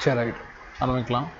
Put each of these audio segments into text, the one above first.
சரி ரைட், ஆரம்பிக்கலாம்.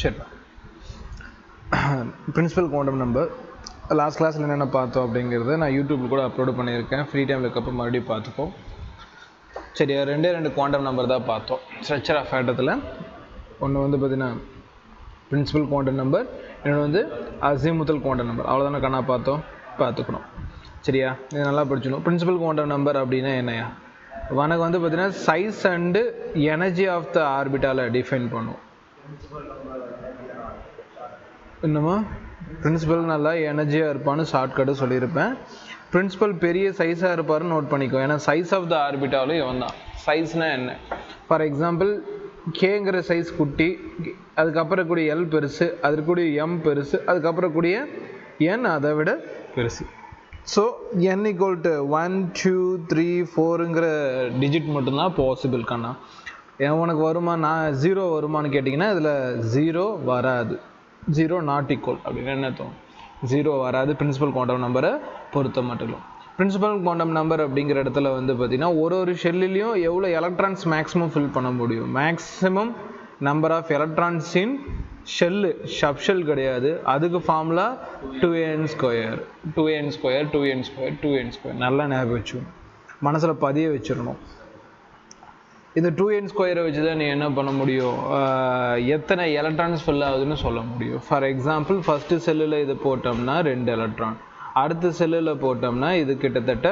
சரி, பிரின்சிபல் குவாண்டம் நம்பர் லாஸ்ட் கிளாஸில் என்னென்ன பார்த்தோம் அப்படிங்கிறத நான் யூடியூப்பில் கூட அப்லோட் பண்ணியிருக்கேன். ஃப்ரீ டைமில் இருக்கப்போ மறுபடியும் பார்த்துப்போம். சரி, ரெண்டு குவாண்டம் நம்பர் தான் பார்த்தோம் ஸ்ட்ரக்சர் ஆஃப் ஆட்டத்தில். ஒன்று வந்து பார்த்தீங்கன்னா பிரின்சிபல் குவாண்டம் நம்பர், இன்னொன்று வந்து அசிமுத்தல் குவாண்டம் நம்பர். அவ்வளோதானே கண்ணா பார்த்துக்கணும். சரியா, இது நல்லா படிச்சுக்கணும். பிரின்சிபல் குவாண்டம் நம்பர் அப்படின்னா என்னையா? உனக்கு வந்து பார்த்தீங்கன்னா size and energy of the ஆர்பிட்டாலை டிஃபைன் பண்ணும். என்னம்மா, பிரின்சிபல் நல்லா எனர்ஜியாக இருப்பான்னு ஷார்ட்கட்டு சொல்லியிருப்பேன். பிரின்சிபல் பெரிய சைஸாக இருப்பாருன்னு நோட் பண்ணிக்கோ. ஏன்னா சைஸ் ஆஃப் த ஆர்பிட்டாலும் இவன் தான். சைஸ்னால் என்ன? ஃபார் எக்ஸாம்பிள் கேங்கிற சைஸ் குட்டி, அதுக்கப்புறம் கூடிய எல் பெருசு, அதுக்கு கூடிய எம் பெருசு, அதுக்கப்புறம் கூடிய என் அதை விட பெருசு. ஸோ n = 1 2 3 4ங்கிற டிஜிட் மட்டும்தான் பாசிபிள் கண்ணா. உனக்கு வருமா, நான் 0 வருமானு கேட்டிங்கன்னா இதில் 0 வராது. 0 நாட் ஈக்குவல் அப்படின்னு என்ன தோணும்? 0 வராது பிரின்சிபல் குவாண்டம் நம்பரை பொறுத்த மட்டும். பிரின்சிபல் குவாண்டம் நம்பர் அப்படிங்கிற இடத்துல வந்து பார்த்தீங்கன்னா ஒரு ஷெல்லையும் எவ்வளோ எலக்ட்ரான்ஸ் மேக்ஸிமம் ஃபில் பண்ண முடியும். Maximum number of electrons in shell, subshell கிடையாது. அதுக்கு ஃபார்முலா 2n². நல்லா ஞாபகம் வச்சுக்கணும், மனசில் பதிய வச்சிடணும். இந்த 2n² வச்சு தான் நீ என்ன பண்ண முடியும், எத்தனை எலக்ட்ரான்ஸ் ஃபில் ஆகுதுன்னு சொல்ல முடியும். ஃபார் எக்ஸாம்பிள் ஃபஸ்ட்டு செல்லில் இது போட்டோம்னா 2 எலக்ட்ரான், அடுத்த செல்லில் போட்டோம்னா இது கிட்டத்தட்ட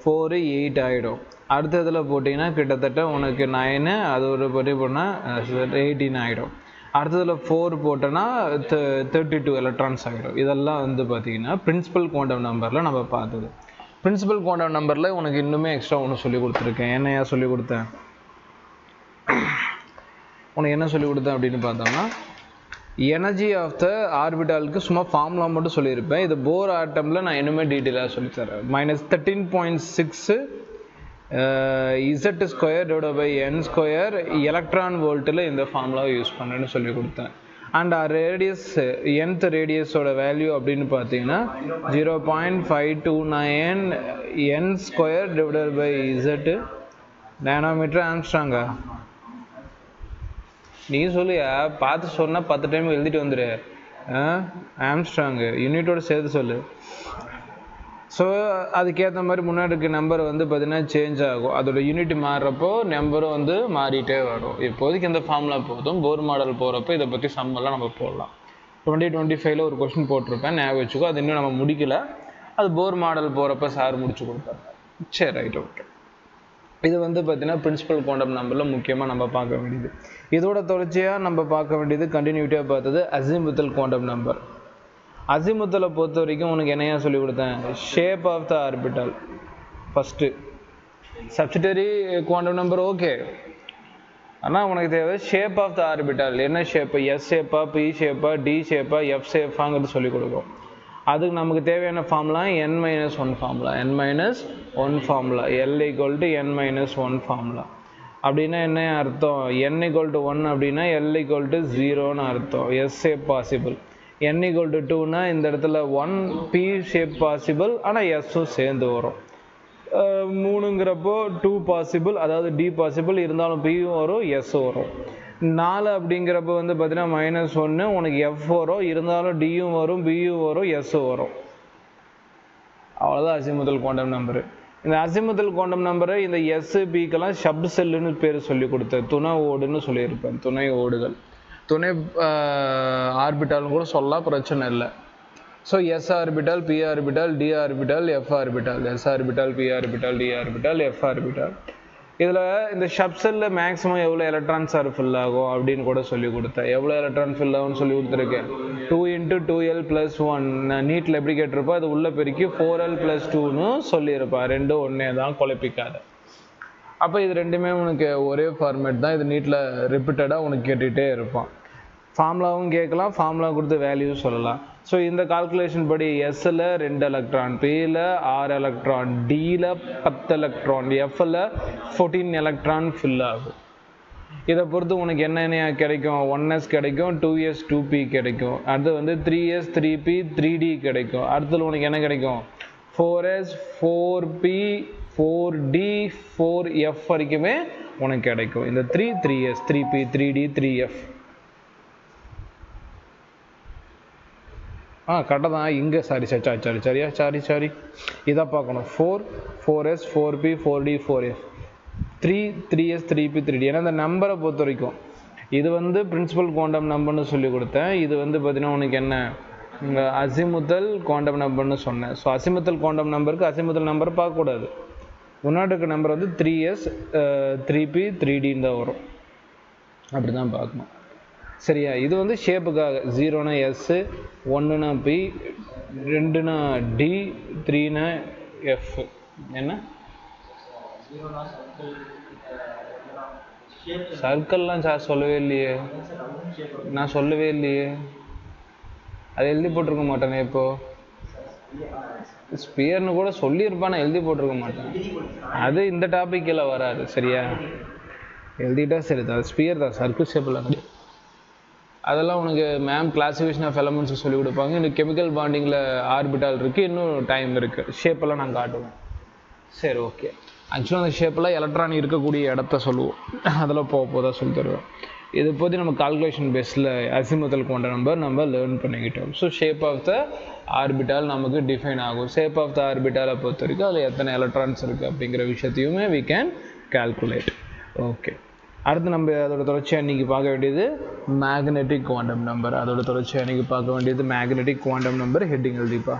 4 8 ஆகிடும். அடுத்த இதில் போட்டிங்கன்னா கிட்டத்தட்ட உனக்கு 9, அது ஒரு படி போனால் 18 ஆகிடும். அடுத்ததில் 4 போட்டோன்னா 32 எலக்ட்ரான்ஸ் ஆகிடும். இதெல்லாம் வந்து பார்த்திங்கன்னா பிரின்சிபல் குவாண்டம் நம்பரில் நம்ம பார்த்தது. பிரின்சிபல் குவாண்டம் நம்பரில் உனக்கு இன்னுமே எக்ஸ்ட்ரா ஒன்று சொல்லி கொடுத்துருக்கேன். என்னையா சொல்லி கொடுத்தேன்? உனக்கு என்ன சொல்லி கொடுத்தேன் அப்படின்னு பார்த்தோம்னா எனர்ஜி ஆஃப் த ஆர்பிட்டாலுக்கு சும்மா ஃபார்முலா மட்டும் சொல்லியிருப்பேன். இது போர் ஆட்டமில் நான் இன்னுமே டீட்டெயிலாக சொல்லித்தரேன். -13.6 Z² / எலக்ட்ரான் வோல்ட்டில் இந்த ஃபார்முலாவை யூஸ் பண்ணுறேன்னு சொல்லி கொடுத்தேன். அண்ட் ரேடியஸ், nth ரேடியஸோட வேல்யூ அப்படின்னு பார்த்தீங்கன்னா 0.529 n² Z நேனோமீட்டர் ஆம்ஸ்ட்ராங்கா. நீ சொல்லியா, பார்த்து சொன்னால் 10 டைம் எழுதிட்டு வந்துடு. ஆம்ஸ்ட்ராங்கு யூனிட்டோட சேர்த்து சொல்லு. ஸோ அதுக்கேற்ற மாதிரி முன்னாடி இருக்க நம்பர் வந்து பார்த்திங்கன்னா சேஞ்ச் ஆகும். அதோட யூனிட் மாறுறப்போ நம்பரும் வந்து மாறிட்டே வரும். இப்போதைக்கு இந்த ஃபார்முலா போதும். போர் மாடல் போகிறப்போ இதை பற்றி சம்மெல்லாம் நம்ம போடலாம். 2025 ஒரு கொஸ்டின் போட்டிருப்பேன், ஞாபகம் வச்சுக்கோ. அது இன்னும் நம்ம முடிக்கல. அது போர் மாடல் போகிறப்ப சார் முடிச்சு கொடுப்பாங்க. சரி ரைட், ஓகே. இது வந்து பார்த்தீங்கன்னா பிரின்சிபல் குவாண்டம் நம்பரில் முக்கியமாக நம்ம பார்க்க வேண்டியது. இதோட தொடர்ச்சியாக நம்ம பார்க்க வேண்டியது கண்டினியூட்டியாக பார்த்தது அசிமுத்தல் குவாண்டம் நம்பர். அசிமுத்தலை பொறுத்த வரைக்கும் உனக்கு என்னையா சொல்லி கொடுத்தேன்? Shape of the orbital first. Subsidiary quantum number okay, ஆனால் உனக்கு தேவை ஷேப் ஆஃப் த ஆர்பிட்டல். என்ன ஷேப்பு? எஸ் ஷேப்பா, பி ஷேப்பா, டி ஷேப்பா, எஃப் ஷேப்பாங்கிறது சொல்லிக் கொடுக்கும். அதுக்கு நமக்கு தேவையான formula n-1 formula. n-1 formula L = n-1 formula. அப்படின்னா என்ன அர்த்தம்? n = 1 அப்படின்னா L = 0ன்னு அர்த்தம். S shape possible. n = 2னா இந்த இடத்துல 1 பி ஷேப் பாசிபிள், ஆனால் எஸ்ஸும் சேர்ந்து வரும். 3ங்கிறப்போ 2 பாசிபிள், அதாவது டி பாசிபிள் இருந்தாலும் பியும் வரும், எஸ்ஸும் வரும். 4 அப்படிங்கிறப்ப வந்து பார்த்தீங்கன்னா -1 உனக்கு எஃப் வரும், இருந்தாலும் டியும் வரும், பியும் வரும், எஸ்ஸும் வரும். அவ்வளோதான் அசிமுத்தல் குவாண்டம் நம்பரு. இந்த அசிமுத்தல் குவாண்டம் நம்பரை இந்த எஸ் பிக்கெல்லாம் சப் செல்லுன்னு பேர் சொல்லி கொடுத்தேன். துணை ஓடுன்னு சொல்லியிருப்பேன். துணை ஓடுகள், துணை ஆர்பிட்டாலும் கூட சொல்லலாம், பிரச்சனை இல்லை. So s orbital, p orbital, d orbital, f orbital, s orbital, p orbital, d orbital, f orbital. இதில் இந்த ஷப்செல்லில் மேக்ஸிமம் எவ்வளோ எலக்ட்ரான்ஸ் ஆர் ஃபில் ஆகும் அப்படின்னு கூட சொல்லி கொடுத்தேன். எவ்வளோ எலக்ட்ரான் ஃபில் ஆகும்னு சொல்லி கொடுத்துருக்கேன். 2 × 2l + 1 நீட்டில் எப்படி கேட்டிருப்பா, அது உள்ளே பெருக்கி 4l + 2ன்னு சொல்லியிருப்பா. ரெண்டும் ஒன்றே தான், குழப்பிக்காத. அப்போ இது ரெண்டுமே உனக்கு ஒரே ஃபார்மேட் தான். இது நீட்டில் ரிப்பீட்டடாக உனக்கு கேட்டுகிட்டே இருப்பான். ஃபார்முலாவும் கேட்கலாம், ஃபார்முலா கொடுத்து வேல்யூ சொல்லலாம். ஸோ இந்த கால்குலேஷன் படி எஸ்ஸில் 2 எலக்ட்ரான், பியில் 6 எலக்ட்ரான், டியில் 10 எலக்ட்ரான், எஃப்ல 14 எலக்ட்ரான் ஃபில் ஆகும். இதை பொறுத்து உனக்கு என்னென்ன கிடைக்கும், 1s கிடைக்கும், 2s 2p கிடைக்கும், அடுத்து வந்து 3s 3p 3d கிடைக்கும். அடுத்தது உனக்கு என்ன கிடைக்கும், 4s 4p 4d 4f வரைக்குமே உனக்கு கிடைக்கும். இந்த 3s 3p 3d 3f கரெக்டாக தான். இங்கே சாரி இதாக பார்க்கணும். 4s 4p 4d 4f 3s 3p 3d. ஏன்னா இந்த நம்பரை பொறுத்த வரைக்கும் இது வந்து பிரின்சிபல் குவாண்டம் நம்பர்னு சொல்லி கொடுத்தேன். இது வந்து பார்த்தீங்கன்னா உனக்கு என்ன, அசிமுத்தல் குவாண்டம் நம்பர்னு சொன்னேன். ஸோ அசிமுத்தல் குவாண்டம் நம்பருக்கு அசிமுத்தல் நம்பர் பார்க்கக்கூடாது. முன்னாடி இருக்க நம்பர் வந்து 3s 3p 3dன்னு தான் வரும். அப்படி தான் பார்க்கணும். சரியா? இது வந்து ஷேப்புக்காக. 0னா S, 1னா P, 2னா D, 3னா F. என்ன சர்க்கிள்லாம் சொல்லவே இல்லையே, நான் சொல்லவே இல்லையே. அது எழுதி போட்டிருக்க மாட்டேனே. இப்போ ஸ்பியர்னு கூட சொல்லியிருப்பான், நான் எழுதி போட்டிருக்க மாட்டேன். அது இந்த டாபிக்கில் வராது. சரியா? எழுதிட்டா சரி தான். ஸ்பியர் தான், சர்க்கிள் ஷேப்பில் கிடையாது. அதெல்லாம் உனக்கு மேம் கிளாசிஃபிகேஷன் ஆஃப் எலமெண்ட்ஸ் சொல்லி கொடுப்பாங்க. இன்னும் கெமிக்கல் பாண்டிங்கில் ஆர்பிட்டால் இருக்குது, இன்னும் டைம் இருக்குது. ஷேப்பெல்லாம் நான் காட்டுவேன். சரி, ஓகே. ஆக்சுவலாக அந்த ஷேப்பெல்லாம் எலக்ட்ரான் இருக்கக்கூடிய இடத்த சொல்லுவோம். அதெல்லாம் போதான் சொல்லி தருவேன். இது போது நம்ம கால்குலேஷன் பேஸில் அசிமுத்தல் குவாண்டம் நம்பர் நம்ம லேர்ன் பண்ணிக்கிட்டோம். So shape of the orbital நமக்கு டிஃபைன் ஆகும். ஷேப் ஆஃப் த ஆர்பிட்டாலை பொறுத்த வரைக்கும் அதில் எத்தனை எலக்ட்ரான்ஸ் இருக்குது அப்படிங்கிற விஷயத்தையுமே we can calculate. ஓகே, அடுத்து நம்ம அதோட தொடர்ச்சியாக இன்றைக்கி பார்க்க வேண்டியது மேக்னெட்டிக் குவாண்டம் நம்பர். அதோட தொடர்ச்சியாக இன்றைக்கி பார்க்க வேண்டியது மேக்னெட்டிக் குவாண்டம் நம்பர். ஹெட்டிங் எழுதிப்பா.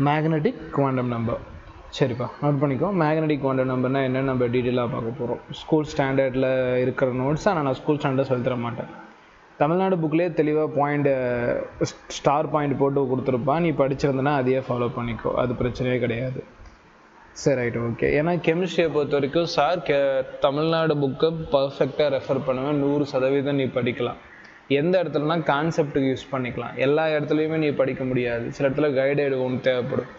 Magnetic quantum number. சரிப்பா, நோட் பண்ணிக்கோ. மேக்னெட்டிக் குவாண்டம் நம்பர்னால் என்னென்னு நம்ம டீட்டெயிலாக பார்க்க போகிறோம். ஸ்கூல் ஸ்டாண்டர்டில் இருக்கிற நோட்ஸ், ஆனால் நான் ஸ்கூல் ஸ்டாண்டர்ட் சொல்லி தர மாட்டேன். தமிழ்நாடு புக்லேயே தெளிவாக பாயிண்ட் ஸ்டார் பாயிண்ட் போட்டு கொடுத்துருப்பான். நீ படிச்சிருந்தனா அதையே ஃபாலோ பண்ணிக்கோ, அது பிரச்சனையே கிடையாது. சரி, ரைட்டு, ஓகே. ஏன்னா கெமிஸ்ட்ரியை பொறுத்த வரைக்கும் சார் தமிழ்நாடு புக்கை பர்ஃபெக்டாக ரெஃபர் பண்ணுவேன். 100% நீ படிக்கலாம். எந்த இடத்துலனா கான்செப்டுக்கு யூஸ் பண்ணிக்கலாம். எல்லா இடத்துலையுமே நீ படிக்க முடியாது. சில இடத்துல கைடேடு ஒன்று தேவைப்படும்.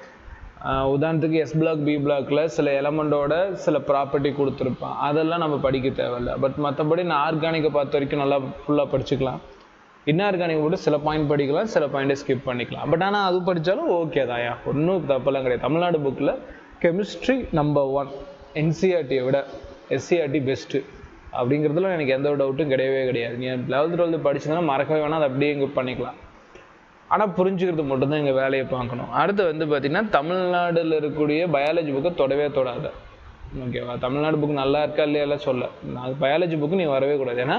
உதாரணத்துக்கு எஸ் பிளாக் பி பிளாக்கில் சில எலமெண்டோட சில ப்ராப்பர்ட்டி கொடுத்துருப்பான், அதெல்லாம் நம்ம படிக்க தேவையில்லை. பட் மற்றபடி நான் ஆர்கானிக்கை பார்த்த வரைக்கும் நல்லா ஃபுல்லாக படிச்சுக்கலாம். இன்ஆர்கானிக் மட்டும் சில பாயிண்ட் படிக்கலாம், சில பாயிண்ட்டை ஸ்கிப் பண்ணிக்கலாம். பட் ஆனால் அது படித்தாலும் ஓகே தாயா, ஒன்றும் தப்பெல்லாம் கிடையாது. தமிழ்நாடு புக்கில் கெமிஸ்ட்ரி நம்பர் 1, என்சிஆர்டியை விட எஸ்சிஆர்டி பெஸ்ட்டு அப்படிங்கிறதுல எனக்கு எந்த ஒரு டவுட்டும் கிடையவே கிடையாது. நீ 11th 12th படிச்சதுன்னா மறக்கவே வேணாம், அதை அப்படியே இங்கே பண்ணிக்கலாம். ஆனால் புரிஞ்சுக்கிறது மட்டும்தான் எங்கள் வேலையை பார்க்கணும். அடுத்து வந்து பார்த்திங்கன்னா தமிழ்நாட்டில் இருக்கக்கூடிய பயாலஜி புக்கை தொடவே தொடாத. ஓகேவா? தமிழ்நாடு புக் நல்லா இருக்கா இல்லையெல்லாம் சொல்ல, நான் பயாலஜி புக்கு நீ வரவே கூடாது. ஏன்னா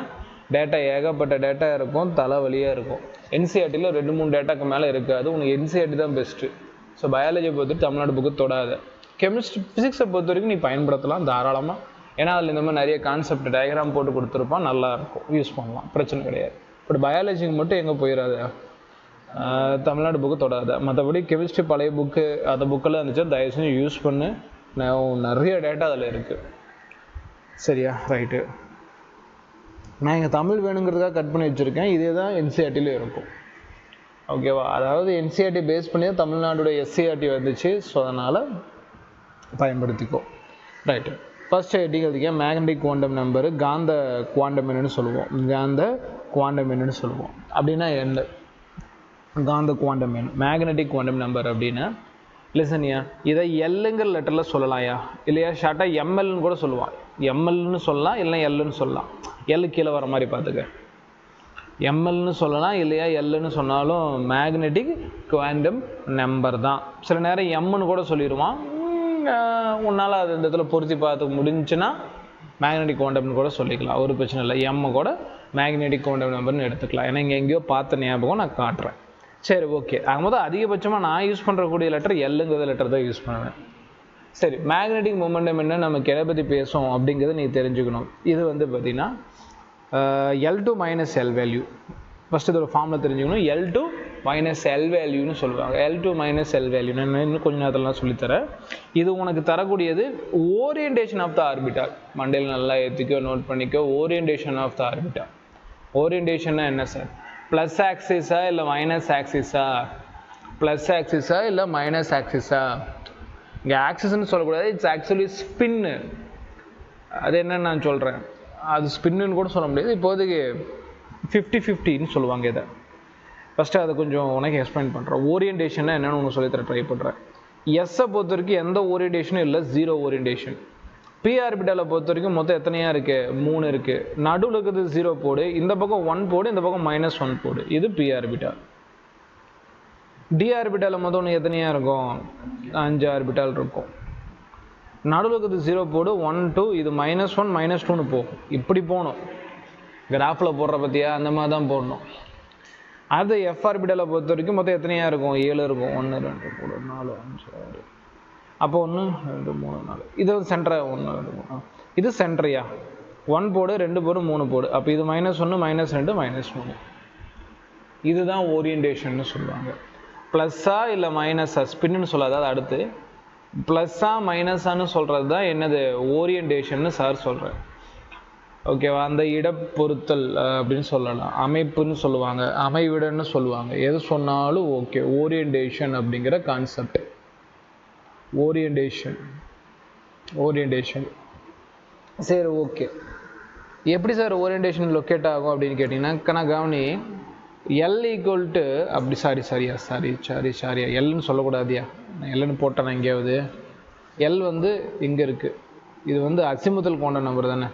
டேட்டா ஏகப்பட்ட டேட்டா இருக்கும், தலைவலியாக இருக்கும். என்சிஆர்டியில் 2-3 டேட்டாக்கு மேலே இருக்காது. உனக்கு என்சிஆர்டி தான் பெஸ்ட்டு. ஸோ பயாலஜியை பொறுத்து தமிழ்நாடு புக்கு தொடாத. கெமிஸ்ட்ரி ஃபிசிக்ஸை பொறுத்த வரைக்கும் நீ பயன்படுத்தலாம் தாராளமாக. ஏன்னா அதில் இந்த மாதிரி நிறைய கான்செப்ட் டயக்ராம் போட்டு கொடுத்துருப்பான், நல்லாயிருக்கும், யூஸ் பண்ணலாம், பிரச்சனை கிடையாது. பட் பயாலஜிக்கு மட்டும் எங்கே போயிடாத, தமிழ்நாடு புக்கு தொடாத. மற்றபடி கெமிஸ்ட்ரி பழைய புக்கு அந்த புக்கெல்லாம் இருந்துச்சு, தயவு செஞ்சு யூஸ் பண்ணு. நிறைய டேட்டா அதில் இருக்குது. சரியா? ரைட்டு. நான் இங்கே தமிழ் வேணுங்கிறதுக்காக கட் பண்ணி வச்சுருக்கேன். இதே தான் என்சிஆர்டியில் இருக்கும். ஓகேவா? அதாவது என்சிஆர்டி பேஸ் பண்ணி தான் தமிழ்நாடுடைய எஸ்சிஆர்டி வந்துச்சு. ஸோ அதனால் பயன்படுத்திக்கோ. ரைட்டு. ஃபர்ஸ்ட் ஹெட்டிங்கிறதுக்கே மேக்னெட்டிக் குவாண்டம் நம்பரு காந்த குவாண்டம் என்னன்னு சொல்லுவோம். காந்த குவாண்டம் என்னன்னு சொல்லுவோம். அப்படின்னா என்ன காந்த குவாண்டம் எண், மேக்னெட்டிக் குவாண்டம் நம்பர் அப்படின்னா லிசன்யா, இதை எல்லுங்கிற லெட்டரில் சொல்லலாம்யா, இல்லையா ஷார்ட்டாக எம்எல்னு கூட சொல்லுவான். எம்எல்னு சொல்லலாம், இல்லைனா எல்லுன்னு சொல்லலாம். எல் கீழே வர மாதிரி பார்த்துக்க. எம்எல்னு சொல்லலாம், இல்லையா எல்லுன்னு சொன்னாலும் மேக்னெட்டிக் குவாண்டம் நம்பர் தான். சில நேரம் எம்முன்னு கூட சொல்லிடுவான். உன்னால் அது இந்த இடத்துல பொருத்தி பார்த்து முடிஞ்சுன்னா மேக்னெட்டிக் குவாண்டம்னு கூட சொல்லிக்கலாம், ஒரு பிரச்சனை இல்லை. எம்மு கூட மேக்னெட்டிக் குவாண்டம் நம்பர்னு எடுத்துக்கலாம். ஏன்னா இங்கே எங்கேயோ பார்த்த ஞாபகம் நான் காட்டுறேன். சரி, ஓகே. ஆகும்போது அதிகபட்சமாக நான் யூஸ் பண்ணுறக்கூடிய லெட்டர் எல்லுங்கிற லெட்டர் தான் யூஸ் பண்ணுவேன். சரி, மேக்னெட்டிக் மொமெண்டம் என்ன, நமக்கு எதை பற்றி பேசும் அப்படிங்கிறத நீ தெரிஞ்சுக்கணும். இது வந்து பார்த்திங்கன்னா L2 minus L value. First இதோட ஃபார்மில் தெரிஞ்சுக்கணும். L2 minus L வேல்யூன்னு சொல்லுவாங்க. L2 minus L வேல்யூ நான் இன்னும் கொஞ்சம் நேரத்தில் சொல்லித்தரேன். இது உனக்கு தரக்கூடியது ஓரியன்டேஷன் ஆஃப் த ஆர்பிட்டால். மண்டையில் நல்லா ஏற்றிக்கோ, நோட் பண்ணிக்கோ. Orientation of the orbital. ஓரியன்டேஷன்னா என்ன சார்? ப்ளஸ் ஆக்சிஸா இல்லை மைனஸ் ஆக்சிஸா? ப்ளஸ் ஆக்சிஸா இல்லை மைனஸ் ஆக்சிஸா? இங்கே ஆக்சிஸ்ன்னு சொல்லக்கூடாது, இட்ஸ் ஆக்சுவலி ஸ்பின்னு. அது என்னன்னு நான் சொல்கிறேன். அது ஸ்பின்னு கூட சொல்ல முடியாது. இப்போதைக்கு 50-50ன்னு சொல்லுவாங்க இதை. ஃபஸ்ட்டு அதை கொஞ்சம் உனக்கு எக்ஸ்பிளைன் பண்ணுறேன். ஓரியன்டேஷன்னா என்னென்னு உனக்கு சொல்லித்தர ட்ரை பண்ணுறேன். எஸ்ஸை பொறுத்த வரைக்கும் எந்த ஓரியன்டேஷனும் இல்லை, 0 ஓரியன்டேஷன். பி ஆர்பிட்டாலை பொறுத்த வரைக்கும் மொத்தம் எத்தனையாக இருக்குது? 3 இருக்குது. நடுவில் இருக்கிறது 0 போடு, இந்த பக்கம் 1 போடு, இந்த பக்கம் -1 போடு. இது பி ஆர்பிட்டால். டி ஆர்பிட்டாலில் மொத்தம் ஒன்று எத்தனையாக இருக்கும்? 5 ஆர்பிட்டால் இருக்கும். நடுவில் இருக்கிறது 0 போடு, 1 2, இது -1 -2ன்னு போகும். இப்படி போகணும். கிராஃபில் போடுற பற்றியா அந்த மாதிரி தான் போடணும். அது எஃப் ஆர்பிட்டாலை பொறுத்த வரைக்கும் மொத்தம் எத்தனையாக இருக்கும்? 7 இருக்கும். 1 2 3 4 5 6. அப்போ 1 2 3 4. இது சென்டரா? 1 2 3. இது சென்டரியா? 1 போடு, 2 போடு, 3 போடு. அப்போ இது -1 -2 -3. இதுதான் ஓரியன்டேஷன்னு சொல்லுவாங்க. ப்ளஸ்ஸா இல்லை மைனஸா? ஸ்பின்னு சொல்லாது. அது அடுத்து ப்ளஸ்ஸா மைனஸான்னு சொல்கிறது தான் என்னது? ஓரியன்டேஷன்னு சார் சொல்கிறேன். ஓகேவா? அந்த இடப்பொருத்தல் அப்படின்னு சொல்லலாம், அமைப்புன்னு சொல்லுவாங்க, அமைவிடன்னு சொல்லுவாங்க. எது சொன்னாலும் ஓகே. ஓரியன்டேஷன் அப்படிங்கிற கான்செப்ட். ஓரியன்டேஷன். சரி, ஓகே. எப்படி சார் ஓரியன்டேஷன் லொக்கேட் ஆகும் அப்படின்னு கேட்டிங்கன்னா, கவனி. எல் ஈக்குவல் டு அப்படி சாரி எல்னு சொல்லக்கூடாதியா? எல்னு போட்டேன் நான் எங்கேயாவது. எல் வந்து இங்கே இருக்குது. இது வந்து அசிமுதல் குவாண்டம் நம்பர் தானே.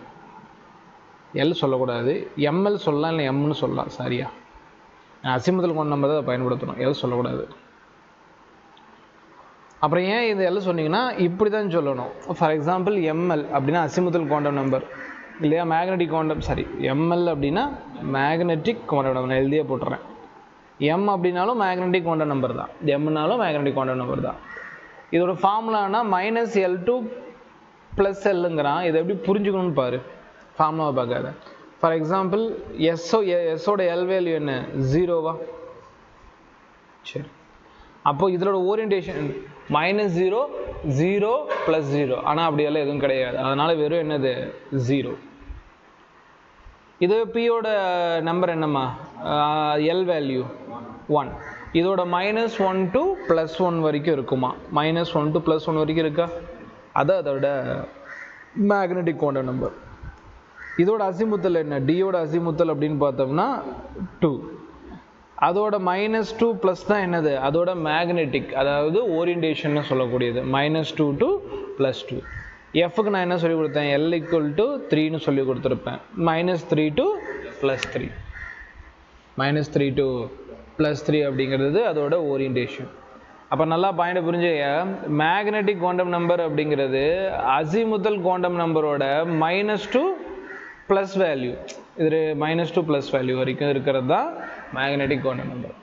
எல் சொல்லக்கூடாது, எம்எல் சொல்லலாம், இல்லை எம்னு சொல்லலாம். சரியா? அசிமுதல் குவாண்டம் நம்பர் தான் பயன்படுத்தணும், எல் சொல்லக்கூடாது. அப்புறம் ஏன் இது எல் சொன்னீங்கன்னா இப்படி தான் சொல்லணும். ஃபார் எக்ஸாம்பிள் எம்எல் அப்படின்னா அசிமுதல் குவாண்டம் நம்பர் இல்லையா? மேக்னெட்டிக் குவாண்டம் எம்எல் அப்படின்னா மேக்னெட்டிக் குவாண்டம் நம்பர். நான் எழுதியே போட்டுறேன். எம் அப்படின்னாலும் மேக்னெட்டிக் குவாண்டம் நம்பர் தான், எம்னாலும் மேக்னெட்டிக் குவாண்டம் நம்பர் தான். இதோட ஃபார்முலானா -L2 + Lங்கிறான். இதை எப்படி புரிஞ்சுக்கணும்னு பாரு. ஃபார்முலாவை பார்க்காத. ஃபார் எக்ஸாம்பிள் எஸ்ஸோட எல் வேல்யூ என்ன? 0வா? சரி, அப்போது இதோட ஓரியன்டேஷன் -0 0 + 0. ஆனால் அப்படியெல்லாம் எதுவும் கிடையாது. அதனால் வெறும் என்னது? 0. இது பியோட நம்பர் என்னம்மா? L value 1. இதோட -1 to +1 வரைக்கும் இருக்குமா? -1 to +1 வரைக்கும் இருக்கா? அதோட மேக்னெட்டிக் குவாண்டம் நம்பர். இதோட அசிமுத்தல் என்ன? டியோட அசிமுத்தல் அப்படின்னு பார்த்தோம்னா 2. அதோட -2 ப்ளஸ் தான் என்னது? அதோட மேக்னெட்டிக், அதாவது ஓரியன்டேஷன் சொல்லக்கூடியது. -2 to +2. எஃப்க்கு நான் என்ன சொல்லி கொடுத்தேன்? L = 3ன்னு சொல்லி கொடுத்துருப்பேன். -3 to +3. -3 to +3 அப்படிங்கிறது அதோட ஓரியன்டேஷன். அப்போ நல்லா பாயிண்ட் புரிஞ்சுக்க. மேக்னெட்டிக் குவாண்டம் நம்பர் அப்படிங்கிறது அசிமுதல் குவாண்டம் நம்பரோட -2 ப்ளஸ் வேல்யூ. இது -2 ப்ளஸ் வேல்யூ வரைக்கும் இருக்கிறது தான் மேக்னெட்டிக் குவாண்டம் நம்பர்.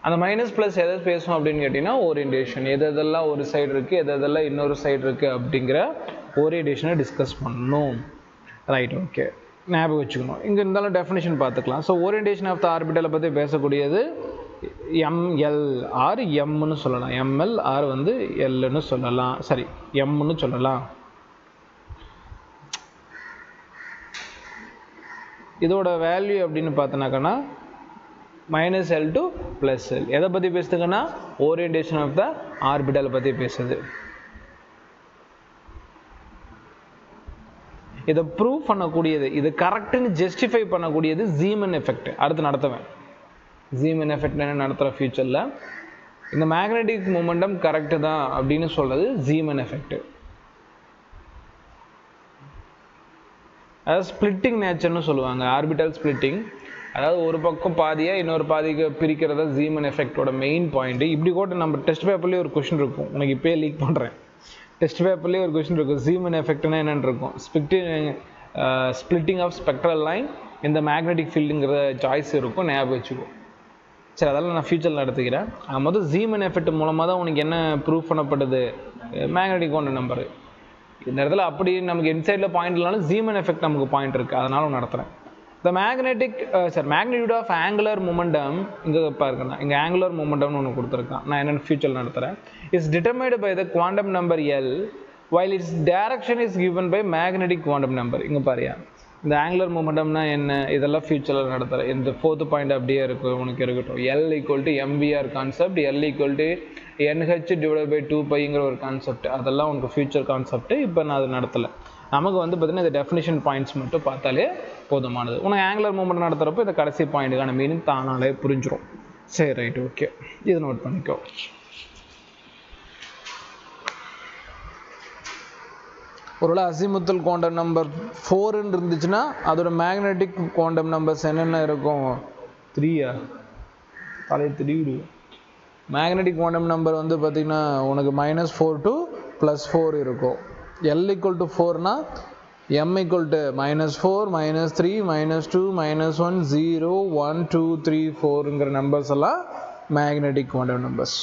அந்த மைனஸ் ப்ளஸ் எதை பேசும் அப்படின்னு கேட்டிங்கன்னா ஓரியன்டேஷன். எதெல்லாம் ஒரு சைடு இருக்குது, எதெல்லாம் இன்னொரு சைடு இருக்குது அப்படிங்கிற ஓரியன்டேஷனை டிஸ்கஸ் பண்ணணும். ரைட், ஓகே, ஞாபகம் வச்சுக்கணும். இங்கே இருந்தாலும் டெஃபினேஷன் பார்த்துக்கலாம். ஸோ ஓரியன்டேஷன் ஆஃப் த ஆர்பிட்டலை பற்றி பேசக்கூடியது எம்எல் ஆர் எம்னு சொல்லலாம். எம்எல் ஆர் வந்து எல்னு சொல்லலாம். சரி, எம்னு சொல்லலாம். இதோட வேல்யூ அப்படின்னு பார்த்தோன்னாக்கன்னா -L to +L. எதை பற்றி பேசுதுங்கன்னா ஓரியன்டேஷன் ஆஃப் த ஆர்பிட்டலை பற்றி பேசுது. இதை ப்ரூவ் பண்ணக்கூடியது, இது கரெக்டுன்னு ஜஸ்டிஃபை பண்ணக்கூடியது ஜீமன் எஃபெக்ட். அடுத்து நடத்துவேன். ஜீமன் எஃபெக்ட் என்ன நடத்துகிற ஃபியூச்சரில். இந்த மேக்னெட்டிக் மொமெண்டம் கரெக்டு தான் அப்படின்னு சொல்கிறது ஜீமன் எஃபெக்ட். அதாவது ஸ்பிளிட்டிங் நேச்சர்னு சொல்லுவாங்க, ஆர்பிட்டல் ஸ்பிளிட்டிங். அதாவது ஒரு பக்கம் பாதியை இன்னொரு பாதிக்கு பிரிக்கிறதா ஜீமன் எஃபெக்டோட மெயின் பாயிண்ட். இப்படி கூட நம்ம டெஸ்ட் பேப்பர்லேயே ஒரு கொஷின் இருக்கும், உனக்கு இப்போயே லீக் பண்ணுறேன். டெஸ்ட் பேப்பர்லேயே ஒரு கொஷின் இருக்கும், ஜீமன் எஃபெக்ட்னா என்னென்னு இருக்கும். ஸ்பிளிட்டிங் ஆஃப் ஸ்பெக்ட்ரல் லைன் இந்த மேக்னெட்டிக் ஃபீல்டுங்கிற சாய்ஸ் இருக்கும், ஞாபகம் வச்சுக்கோ. சரி, அதெல்லாம் நான் ஃபியூச்சரில் நடத்துக்கிறேன். மொதல் ஜீமன் எஃபெக்ட் மூலமாக தான் உனக்கு என்ன ப்ரூவ் பண்ணப்படுது, மேக்னெட்டிக் குவாண்டம் நம்பர். இந்த இடத்துல அப்படி நமக்கு இன்சைடில் பாயிண்ட் இல்லைனாலும் ஜீமன் எஃபெக்ட் நமக்கு பாயிண்ட் இருக்குது, அதனால நடத்துகிறேன். The magnitude of angular momentum, இங்கே பாருங்கண்ணா, இங்கே ஆங்குலர் மொமெண்டம்னு ஒன்று கொடுத்துருக்கான், நான் என்னென்னு ஃபியூச்சரில் நடத்துகிறேன். Is determined by the quantum number L while its direction is given by magnetic quantum number. இங்கே பாரியா, இந்த ஆங்குலர் மொமெண்டம்னா என்ன, இதெல்லாம் ஃபியூச்சரில் நடத்துகிறேன். இந்த 4th பாயிண்ட் அப்படியே இருக்கும், உனக்கு இருக்கட்டும். L = mvr கான்செப்ட், L = nh/2πங்கிற ஒரு கான்செப்ட், அதெல்லாம் உனக்கு ஃபியூச்சர் கான்செப்ட். இப்போ நான் அது நடத்தலை. நமக்கு வந்து பார்த்தீங்கன்னா இந்த டெஃபினிஷன் பாயிண்ட்ஸ் மட்டும் பார்த்தாலே போதுமானது. உனக்கு ஆங்குலர் மூமெண்ட் நடத்துகிறப்போ இந்த கடைசி பாயிண்ட்டுக்கான மீனிங் தானாலே புரிஞ்சிடும். சரி, ரைட், ஓகே, இதை நோட் பண்ணிக்கோ. ஒருவேளை அசிமுத்தல் குவாண்டம் நம்பர் 4ன்னு இருந்துச்சுன்னா அதோட மேக்னெட்டிக் குவாண்டம் நம்பர்ஸ் என்னென்ன இருக்கும்? 3யா? தலையை திடீடு. மேக்னெட்டிக் குவாண்டம் நம்பர் வந்து பார்த்திங்கன்னா உனக்கு -4 to +4 இருக்கும். L = 4னா m = -4, -3, -2, -1, 0, 1, 2, 3, 4ங்கிற நம்பர்ஸ் எல்லாம் மேக்னெட்டிக் குவாண்டம் நம்பர்ஸ்.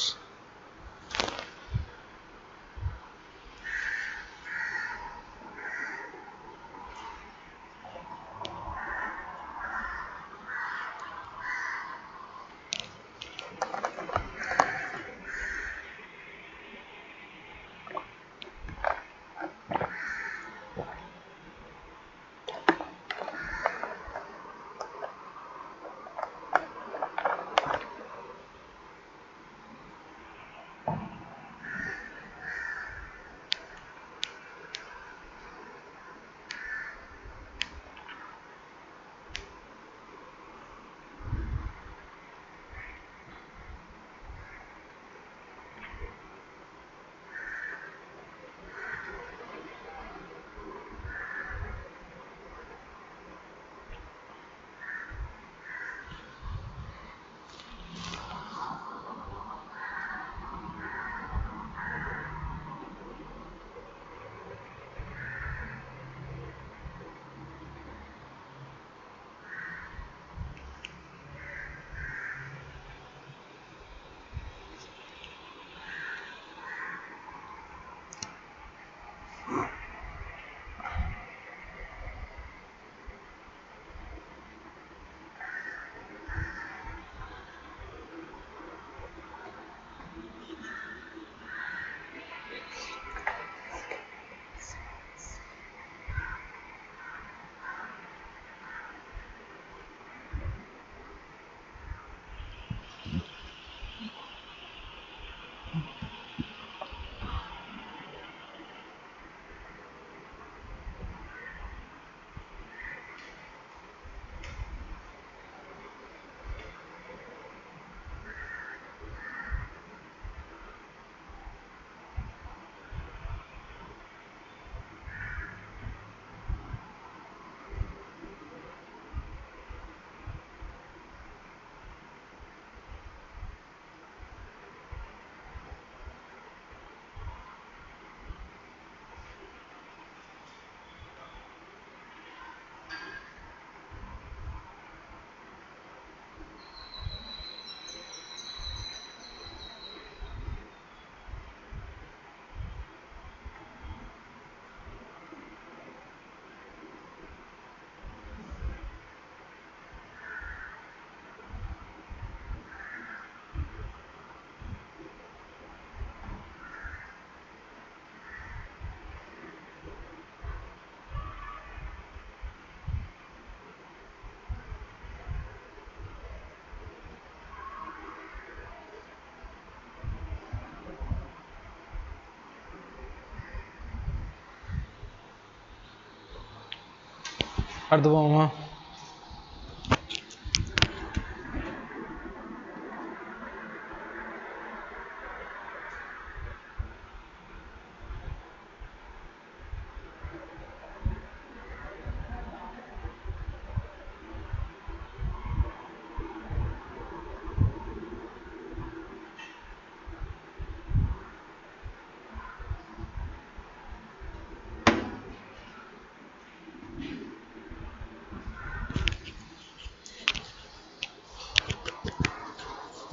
அடுத்து போவோமா?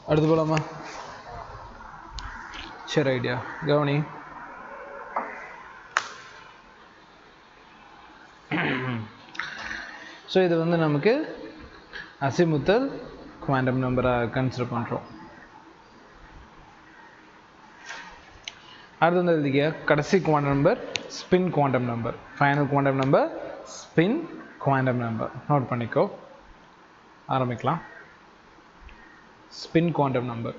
அடுத்து போலாமா? சரி, ஐடியா கவனி. ஸோ இது வந்து நமக்கு அசிமுத்தல் குவாண்டம் நம்பராக கன்சிடர் பண்ணுறோம். அடுத்து வந்து எழுதிக்க கடைசி quantum number spin quantum number. Final quantum number spin quantum number. Note பண்ணிக்கோ. ஆரம்பிக்கலாம். ஸ்பின் குவாண்டம் நம்பர்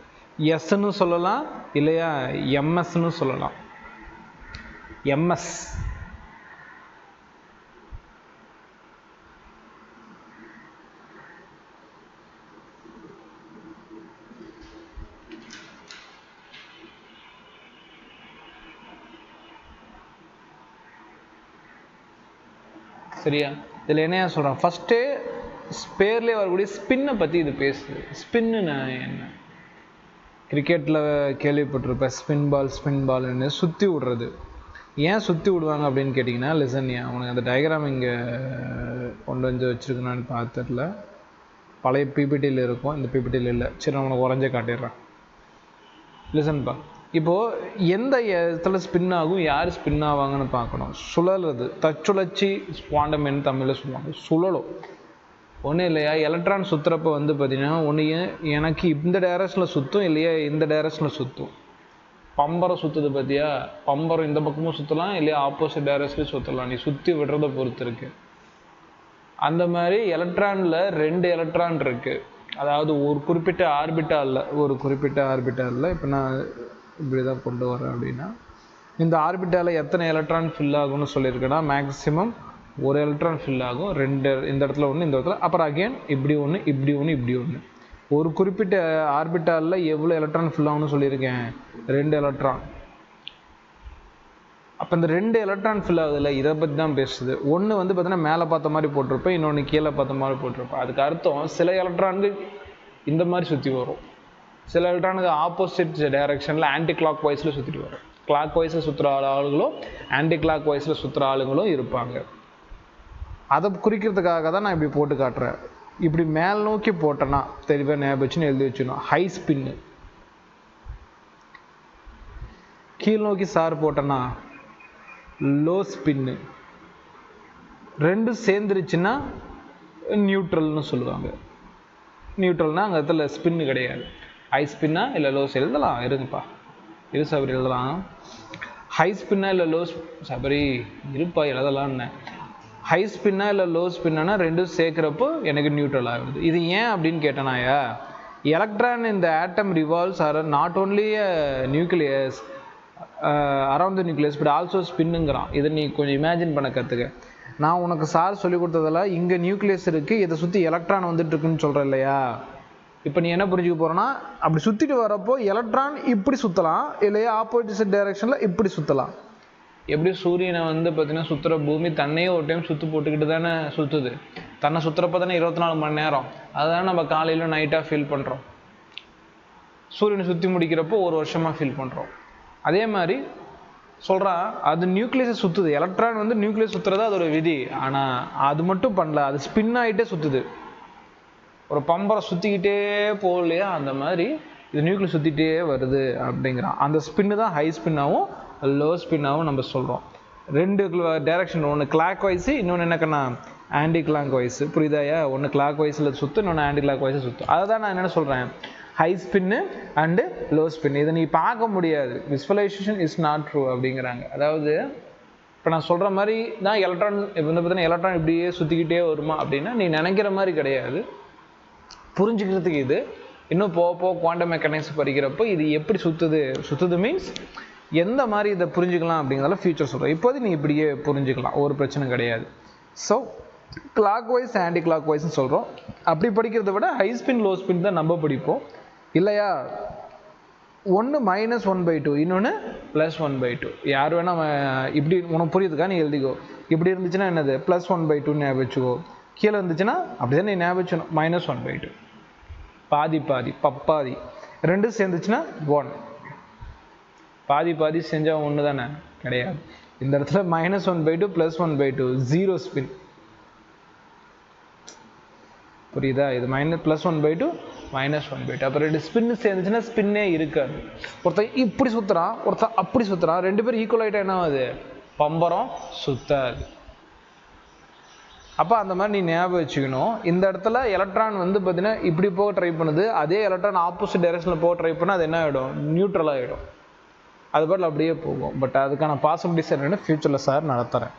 எஸ்ன்னு சொல்லலாம், இல்லையா எம்எஸ்ன்னு சொல்லலாம். எம்எஸ் சரியா? இதில் என்ன சொல்கிறேன், ஃபஸ்ட்டு ஸ்பேர்லேயே வரக்கூடிய ஸ்பின்னை பற்றி இது பேசுது. ஸ்பின்னு என்ன? கிரிக்கெட்டில் கேள்விப்பட்டிருப்பேன், ஸ்பின் பால்னு சுற்றி விடுறது. ஏன் சுற்றி விடுவாங்க அப்படின்னு கேட்டிங்கன்னா, லிசன், உனக்கு அந்த டயக்ராம் இங்கே கொண்டு வந்து வச்சுருக்கணும்னு பார்த்துடல, பழைய பிபிடியில் இருக்கும், இந்த பிபிடியில் இல்லை. சரி, நான் உனக்கு உறைஞ்சே காட்டிடுறேன். லிசன்பா, இப்போது எந்த இடத்துல ஸ்பின் ஆகும், யார் ஸ்பின் ஆவாங்கன்னு பார்க்கணும். சுழலுறது, தச்சுழற்சி குவாண்டம் என்ன தமிழில் சொல்லுவாங்க, சுழலும். ஒன்றும் இல்லையா, எலக்ட்ரான் சுற்றுறப்ப வந்து பார்த்திங்கன்னா, ஒன்று எனக்கு இந்த டைரக்ஷனில் சுற்றும், இல்லையா இந்த டைரக்ஷனில் சுற்றும். பம்பரம் சுற்றுது பார்த்தியா, பம்பரம் இந்த பக்கமும் சுற்றலாம், இல்லையா ஆப்போசிட் டைரக்ஷன்லேயும் சுற்றலாம். நீ சுற்றி விடுறதை பொறுத்து இருக்குது. அந்த மாதிரி எலக்ட்ரானில் 2 எலக்ட்ரான் இருக்குது. அதாவது ஒரு குறிப்பிட்ட ஆர்பிட்டாலில் இப்போ நான் இப்படி தான் கொண்டு வரேன் அப்படின்னா, இந்த ஆர்பிட்டாலில் எத்தனை எலக்ட்ரான் ஃபில் ஆகும்னு சொல்லியிருக்கேன்னா, மேக்ஸிமம் ஒரு எலக்ட்ரான் ஃபில் ஆகும். 2 இந்த இடத்துல ஒன்று, இந்த இடத்துல, அப்புறம் அகெயின் இப்படி ஒன்று, இப்படி ஒன்று, இப்படி ஒன்று. ஒரு குறிப்பிட்ட ஆர்பிட்டாலில் எவ்வளோ எலக்ட்ரான் ஃபில் ஆகும்னு சொல்லியிருக்கேன், 2 எலக்ட்ரான். அப்போ இந்த 2 எலக்ட்ரான் ஃபில் ஆகுதுல்ல, இதை பற்றி தான் பேசுது. ஒன்று வந்து பார்த்தீங்கன்னா மேலே பார்த்த மாதிரி போட்டிருப்பேன், இன்னொன்று கீழே பார்த்த மாதிரி போட்டிருப்பேன். அதுக்கு அர்த்தம் சில எலக்ட்ரானுக்கு இந்த மாதிரி சுற்றி வரும், சில எலக்ட்ரானுக்கு ஆப்போசிட் டைரக்ஷனில் ஆன்டி கிளாக் வைஸில் சுற்றிட்டு வரும். கிளாக் வைஸில் சுற்றுற ஆளுங்களும் ஆன்டி கிளாக் வைஸில் சுற்றுற ஆளுங்களும் இருப்பாங்க. அதை குறிக்கிறதுக்காக தான் நான் இப்படி போட்டு காட்டுறேன். இப்படி மேல் நோக்கி போட்டேன்னா தெளிவாக ஞாபகம் எழுதி வச்சுக்கணும், ஹை ஸ்பின்னு. கீழ் நோக்கி சார் போட்டேன்னா லோ ஸ்பின்னு. 2 சேர்ந்துருச்சுன்னா நியூட்ரல்னு சொல்லுவாங்க. நியூட்ரல்னா அங்கே இடத்துல ஸ்பின்னு கிடையாது. ஹை ஸ்பின்னா இல்லை லோ எழுதலாம், இருங்கப்பா இரு சபரி எழுதலாம். ஹை ஸ்பின்னா இல்லை லோ சபரி இருப்பா எழுதலான்னு. ஹை ஸ்பின்னா இல்லை லோ ஸ்பின்னா 2 சேர்க்குறப்போ எனக்கு நியூட்ரல் ஆகுது. இது ஏன் அப்படின்னு கேட்டேனாயா, எலக்ட்ரான் இந்த atom revolves are not only nucleus around the nucleus but also ஸ்பின்னுங்கிறான். இதை நீ கொஞ்சம் இமேஜின் பண்ண கற்றுக்க. நான் உனக்கு சார் சொல்லி கொடுத்ததெல்லாம் இங்கே நியூக்ளியஸ் இருக்குது, இதை சுற்றி எலக்ட்ரான் வந்துட்டு இருக்குன்னு சொல்கிறேன் இல்லையா. இப்போ நீ என்ன புரிஞ்சுக்க போகிறோன்னா, அப்படி சுற்றிட்டு வரப்போ எலக்ட்ரான் இப்படி சுற்றலாம், இல்லையா ஆப்போசிட் டைரக்ஷனில் இப்படி சுற்றலாம். எப்படி சூரியனை வந்து பார்த்தீங்கன்னா சுற்றுற பூமி தன்னையே ஒரு டைம் சுற்று போட்டுக்கிட்டு தானே சுற்றுது. தன்னை சுற்றுறப்ப தானே 24 மணி நேரம். அதுதான் நம்ம காலையில் நைட்டாக ஃபீல் பண்ணுறோம். சூரியனை சுற்றி முடிக்கிறப்போ 1 வருஷமாக ஃபீல் பண்ணுறோம். அதே மாதிரி சொல்கிறான், அது நியூக்ளியஸை சுற்றுது. எலக்ட்ரான் வந்து நியூக்ளியஸ் சுற்றுறது அதோட விதி. ஆனால் அது மட்டும் பண்ணல, அது ஸ்பின் ஆகிட்டே சுற்றுது. ஒரு பம்பரை சுற்றிக்கிட்டே போகலையா, அந்த மாதிரி இது நியூக்ளியஸ் சுற்றிட்டே வருது அப்படிங்கிறான். அந்த ஸ்பின்னு தான் ஹை ஸ்பின்னாகவும் லோ ஸ்பின்னாகவும் நம்ம சொல்கிறோம். 2 டைரக்ஷன், ஒன்று கிளாக் வைஸு, இன்னொன்று என்னக்கண்ணா ஆன்டி கிளாக் வைஸு. புரியுதாயா? ஒன்று கிளாக் வைஸில் சுற்றும், இன்னொன்று ஆன்டி கிளாக் வைஸில் சுற்றும். அதை தான் நான் என்ன சொல்கிறேன், high spin and low spin. இதை நீ பார்க்க முடியாது, விஸ்வலைசேஷன் இஸ் நாட் ட்ரூ அப்படிங்கிறாங்க. அதாவது இப்போ நான் சொல்கிற மாதிரி தான் எலக்ட்ரான் இப்போ வந்து பார்த்தீங்கன்னா எலக்ட்ரான் இப்படியே சுற்றிக்கிட்டே வருமா அப்படின்னா நீ நினைக்கிற மாதிரி கிடையாது. புரிஞ்சுக்கிறதுக்கு இது இன்னும் போக குவாண்டம் மெக்கானிக்ஸ் படிக்கிறப்போ இது எப்படி சுற்றுது மீன்ஸ் எந்த மாதிரி இதை புரிஞ்சுக்கலாம் அப்படிங்கிறத ஃபியூச்சர் சொல்கிறேன். இப்போது நீ இப்படியே புரிஞ்சுக்கலாம், ஒரு பிரச்சனை கிடையாது. So clockwise anti clock வைஸ்ன்னு சொல்கிறோம். அப்படி படிக்கிறத விட ஹை ஸ்பின் லோ ஸ்பின் தான் நம்ம படிப்போம் இல்லையா. ஒன்று -1/2, இன்னொன்று +1/2. யார் வேணால் இப்படி உனக்கு புரியுதுக்கா, நீ எழுதிக்கோ. இப்படி இருந்துச்சுன்னா என்னது +1/2 ஞாபகம் வச்சுக்கோ. கீழே இருந்துச்சுன்னா அப்படி தான் நீ ஞாபகம் வச்சுக்கணும், -1/2. பாதி பாதி பப்பாதி 2 சேர்ந்துச்சுன்னா 1. பாதி பாதி செஞ்சால் ஒன்று தானே, கிடையாது. இந்த இடத்துல -1/2 +1/2 0 ஸ்பின். புரியுதா? இது -+1/2 -1/2. அப்போ 2 ஸ்பின்னு சேர்ந்துச்சுன்னா ஸ்பின்னே இருக்காது. ஒருத்தன் இப்படி சுற்றுறான், ஒருத்தன் அப்படி சுற்றுறான், 2 பேரும் ஈக்குவல் ஆகிட்டா என்ன ஆகுது? பம்பரம் சுத்தாது. அப்போ அந்த மாதிரி நீ ஞாபகம் வச்சுக்கணும். இந்த இடத்துல எலக்ட்ரான் வந்து பார்த்தீங்கன்னா இப்படி போக ட்ரை பண்ணுது, அதே எலக்ட்ரான் ஆப்போசிட் டைரக்ஷனில் போக ட்ரை பண்ணால் அது என்ன ஆகிடும்? நியூட்ரல் ஆகிடும். அது பாட்டில் அப்படியே போகும். பட் அதுக்கான பாசிபிலிட்டிஸ் என்னென்னு ஃபியூச்சரில் சார் நடத்துகிறேன்.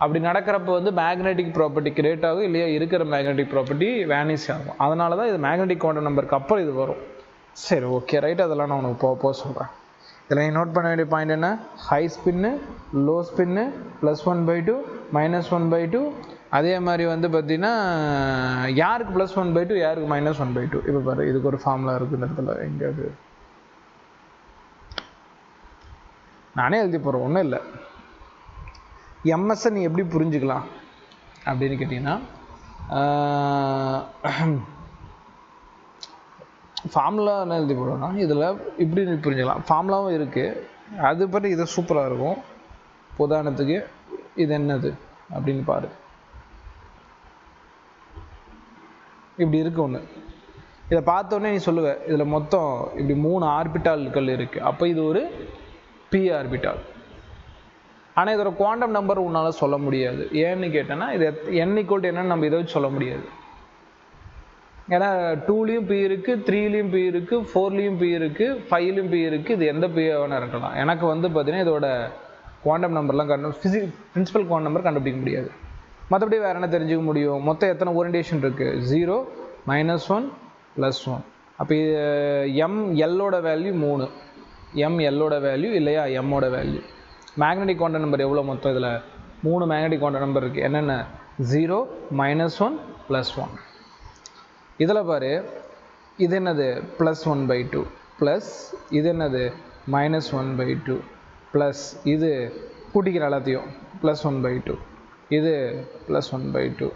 அப்படி நடக்கிறப்ப வந்து மேக்னெட்டிக் ப்ராப்பர்ட்டி கிரியேட் ஆகும், இல்லையா இருக்கிற மேக்னெட்டிக் ப்ராப்பர்ட்டி வேனிஷ் ஆகும். அதனால தான் இது மேக்னெட்டிக் குவாண்டம் நம்பருக்கு அப்புறம் இது வரும். சரி, ஓகே, ரைட். அதெல்லாம் நான் உனக்கு போக சொல்கிறேன். இதில் நீ நோட் பண்ண வேண்டிய பாயிண்ட் என்ன? High spin, low spin, +1/2, -1/2. அதே மாதிரி வந்து பார்த்தீங்கன்னா யாருக்கு +1/2, யாருக்கு -1/2? இப்போ பாரு, இதுக்கு ஒரு ஃபார்முலா இருக்குது இந்த இடத்துல. எங்கேயாவது நானே எழுதி போகிறேன், ஒன்றும் இல்லை. எம்எஸ்ஸை நீ எப்படி புரிஞ்சுக்கலாம் அப்படின்னு கேட்டிங்கன்னா, ஃபார்முலா என்ன எழுதி போடுறோன்னா இதில் இப்படி நீ புரிஞ்சுக்கலாம். ஃபார்முலாவும் இருக்குது, அது பற்றி இது சூப்பராக இருக்கும். உதாரணத்துக்கு இது என்னது அப்படின்னு பாரு. இப்படி இருக்கு ஒன்று. இதை பார்த்தோன்னே நீ சொல்லுவ இதில் மொத்தம் இப்படி 3 ஆர்பிட்டால்கள் இருக்குது. அப்போ இது ஒரு பி ஆர்பிட்டால். ஆனால் இதோட குவாண்டம் நம்பர் உன்னால் சொல்ல முடியாது. ஏன்னு கேட்டேன்னா இது n = என்னன்னு நம்ம இதை வச்சு சொல்ல முடியாது. ஏன்னா 2லேயும் பி இருக்குது, 3லேயும் பி இருக்குது, 4லேயும் பி இருக்குது, 5லேயும் பி இருக்குது. இது எந்த பி வேணா இருக்கலாம். எனக்கு வந்து பார்த்தீங்கன்னா இதோட குவாண்டம் நம்பர்லாம் பிரின்சிபல் குவாண்டம் நம்பர் கண்டுபிடிக்க முடியாது. மற்றபடி வேறு என்ன தெரிஞ்சுக்க முடியும்? மொத்தம் எத்தனை ஓரியன்டேஷன் இருக்குது? 0, -1, +1. அப்போ எல்லோட வேல்யூ 3. எல்லோட வேல்யூ இல்லையா? எம்மோட வேல்யூ. மேக்னெட்டிக் குவாண்டம் நம்பர் எவ்வளோ மொத்தம்? இதில் 3 மேக்னெட்டிக் குவாண்டம் நம்பர் இருக்குது. என்னென்ன? 0, -1, +1. இதில் பாரு, இது என்னது? +1/2 ப்ளஸ் இது என்னது? -1/2 ப்ளஸ் இது கூட்டிக்கிற எல்லாத்தையும் +1/2, இது +1/2.